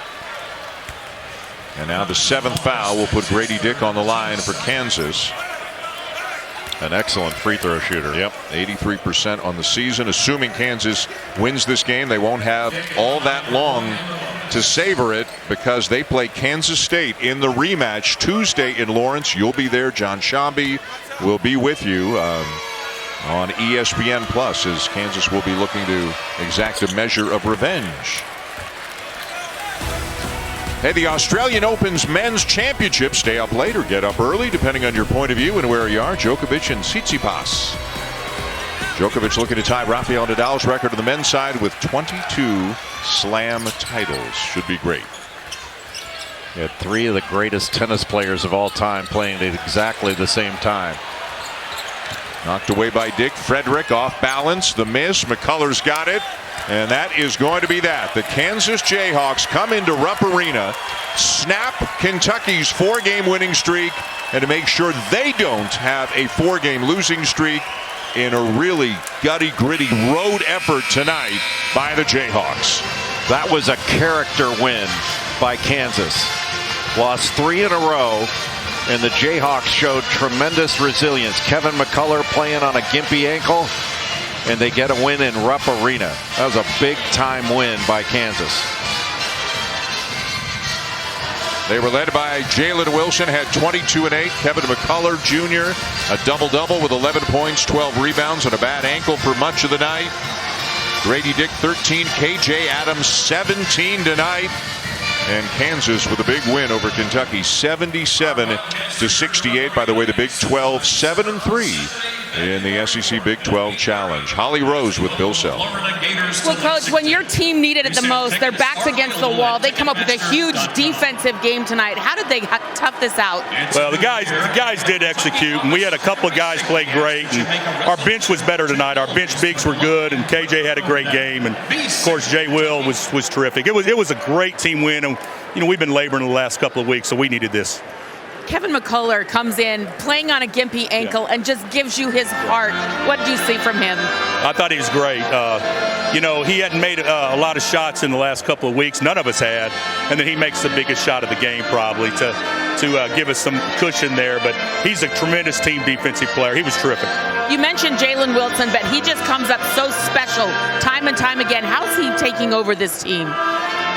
And now the 7th foul will put Grady Dick on the line for Kansas. An excellent free throw shooter. Yep, 83% on the season. Assuming Kansas wins this game, they won't have all that long to savor it because they play Kansas State in the rematch Tuesday in Lawrence. You'll be there. John Shambi will be with you on ESPN Plus as Kansas will be looking to exact a measure of revenge. Hey, the Australian Open's men's championship. Stay up late or get up early, depending on your point of view and where you are. Djokovic and Tsitsipas. Djokovic looking to tie Rafael Nadal's record on the men's side with 22 slam titles. Should be great. You had 3 of the greatest tennis players of all time playing at exactly the same time. Knocked away by Dick. Frederick off balance. The miss. McCullers got it. And that is going to be that. The Kansas Jayhawks come into Rupp Arena, snap Kentucky's 4-game winning streak, and to make sure they don't have a 4-game losing streak in a really gutty, gritty road effort tonight by the Jayhawks. That was a character win by Kansas. Lost 3 in a row, and the Jayhawks showed tremendous resilience. Kevin McCullough playing on a gimpy ankle, and they get a win in Rupp Arena. That was a big-time win by Kansas. They were led by Jalen Wilson, had 22 and 8. Kevin McCullough Jr. a double-double with 11 points, 12 rebounds, and a bad ankle for much of the night. Grady Dick 13, KJ Adams 17 tonight. And Kansas with a big win over Kentucky, 77-68. By the way, the Big 12 7-3 in the SEC Big 12 Challenge. Holly Rose with Bill Self. Well, Coach, when your team needed it the most, their backs against the wall, they come up with a huge defensive game tonight. How did they tough this out? Well, the guys did execute, and we had a couple of guys play great. And our bench was better tonight. Our bench bigs were good, and KJ had a great game, and of course Jay Will was terrific. It was a great team win, and we've been laboring the last couple of weeks, so we needed this. Kevin McCullough comes in playing on a gimpy ankle and just gives you his heart. What did you see from him? I thought he was great. He hadn't made a lot of shots in the last couple of weeks. None of us had. And then he makes the biggest shot of the game probably to give us some cushion there. But he's a tremendous team defensive player. He was terrific. You mentioned Jalen Wilson, but he just comes up so special time and time again. How's he taking over this team?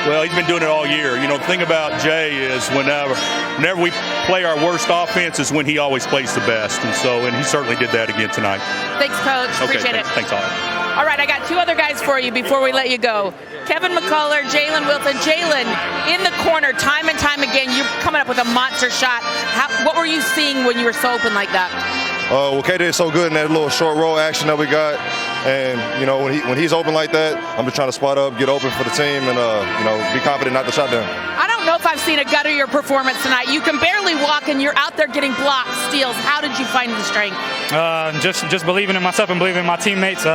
Well, he's been doing it all year. The thing about Jay is whenever we play our worst offense is when he always plays the best. And he certainly did that again tonight. Thanks, Coach. Appreciate it. Thanks, Holly. All right, I got 2 other guys for you before we let you go. Kevin McCullough, Jalen Wilson. Jalen, in the corner, time and time again, you're coming up with a monster shot. What were you seeing when you were so open like that? Well, KJ is so good in that little short roll action that we got. And, when he's open like that, I'm just trying to spot up, get open for the team, and, be confident not to shot down. I don't know if I've seen a guttier performance tonight. You can barely walk, and you're out there getting blocks, steals. How did you find the strength? Just believing in myself and believing in my teammates.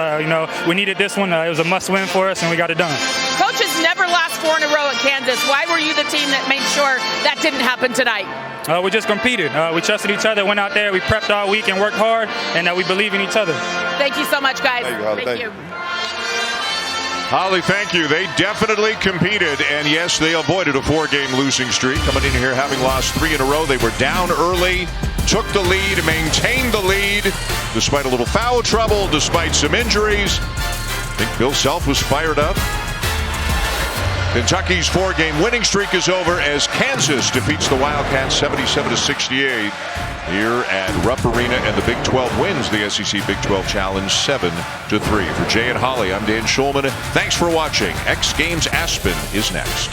We needed this one. It was a must-win for us, and we got it done. Coaches never lost 4 in a row at Kansas. Why were you the team that made sure that didn't happen tonight? We just competed. We trusted each other, went out there, we prepped all week and worked hard, and we believe in each other. Thank you so much, guys. Thank you. Holly, thank you. They definitely competed, and yes, they avoided a 4-game losing streak. Coming in here having lost 3 in a row, they were down early, took the lead, maintained the lead, despite a little foul trouble, despite some injuries. I think Bill Self was fired up. Kentucky's 4-game winning streak is over as Kansas defeats the Wildcats 77-68 here at Rupp Arena, and the Big 12 wins the SEC Big 12 Challenge 7-3. For Jay and Holly, I'm Dan Schulman. Thanks for watching. X Games Aspen is next.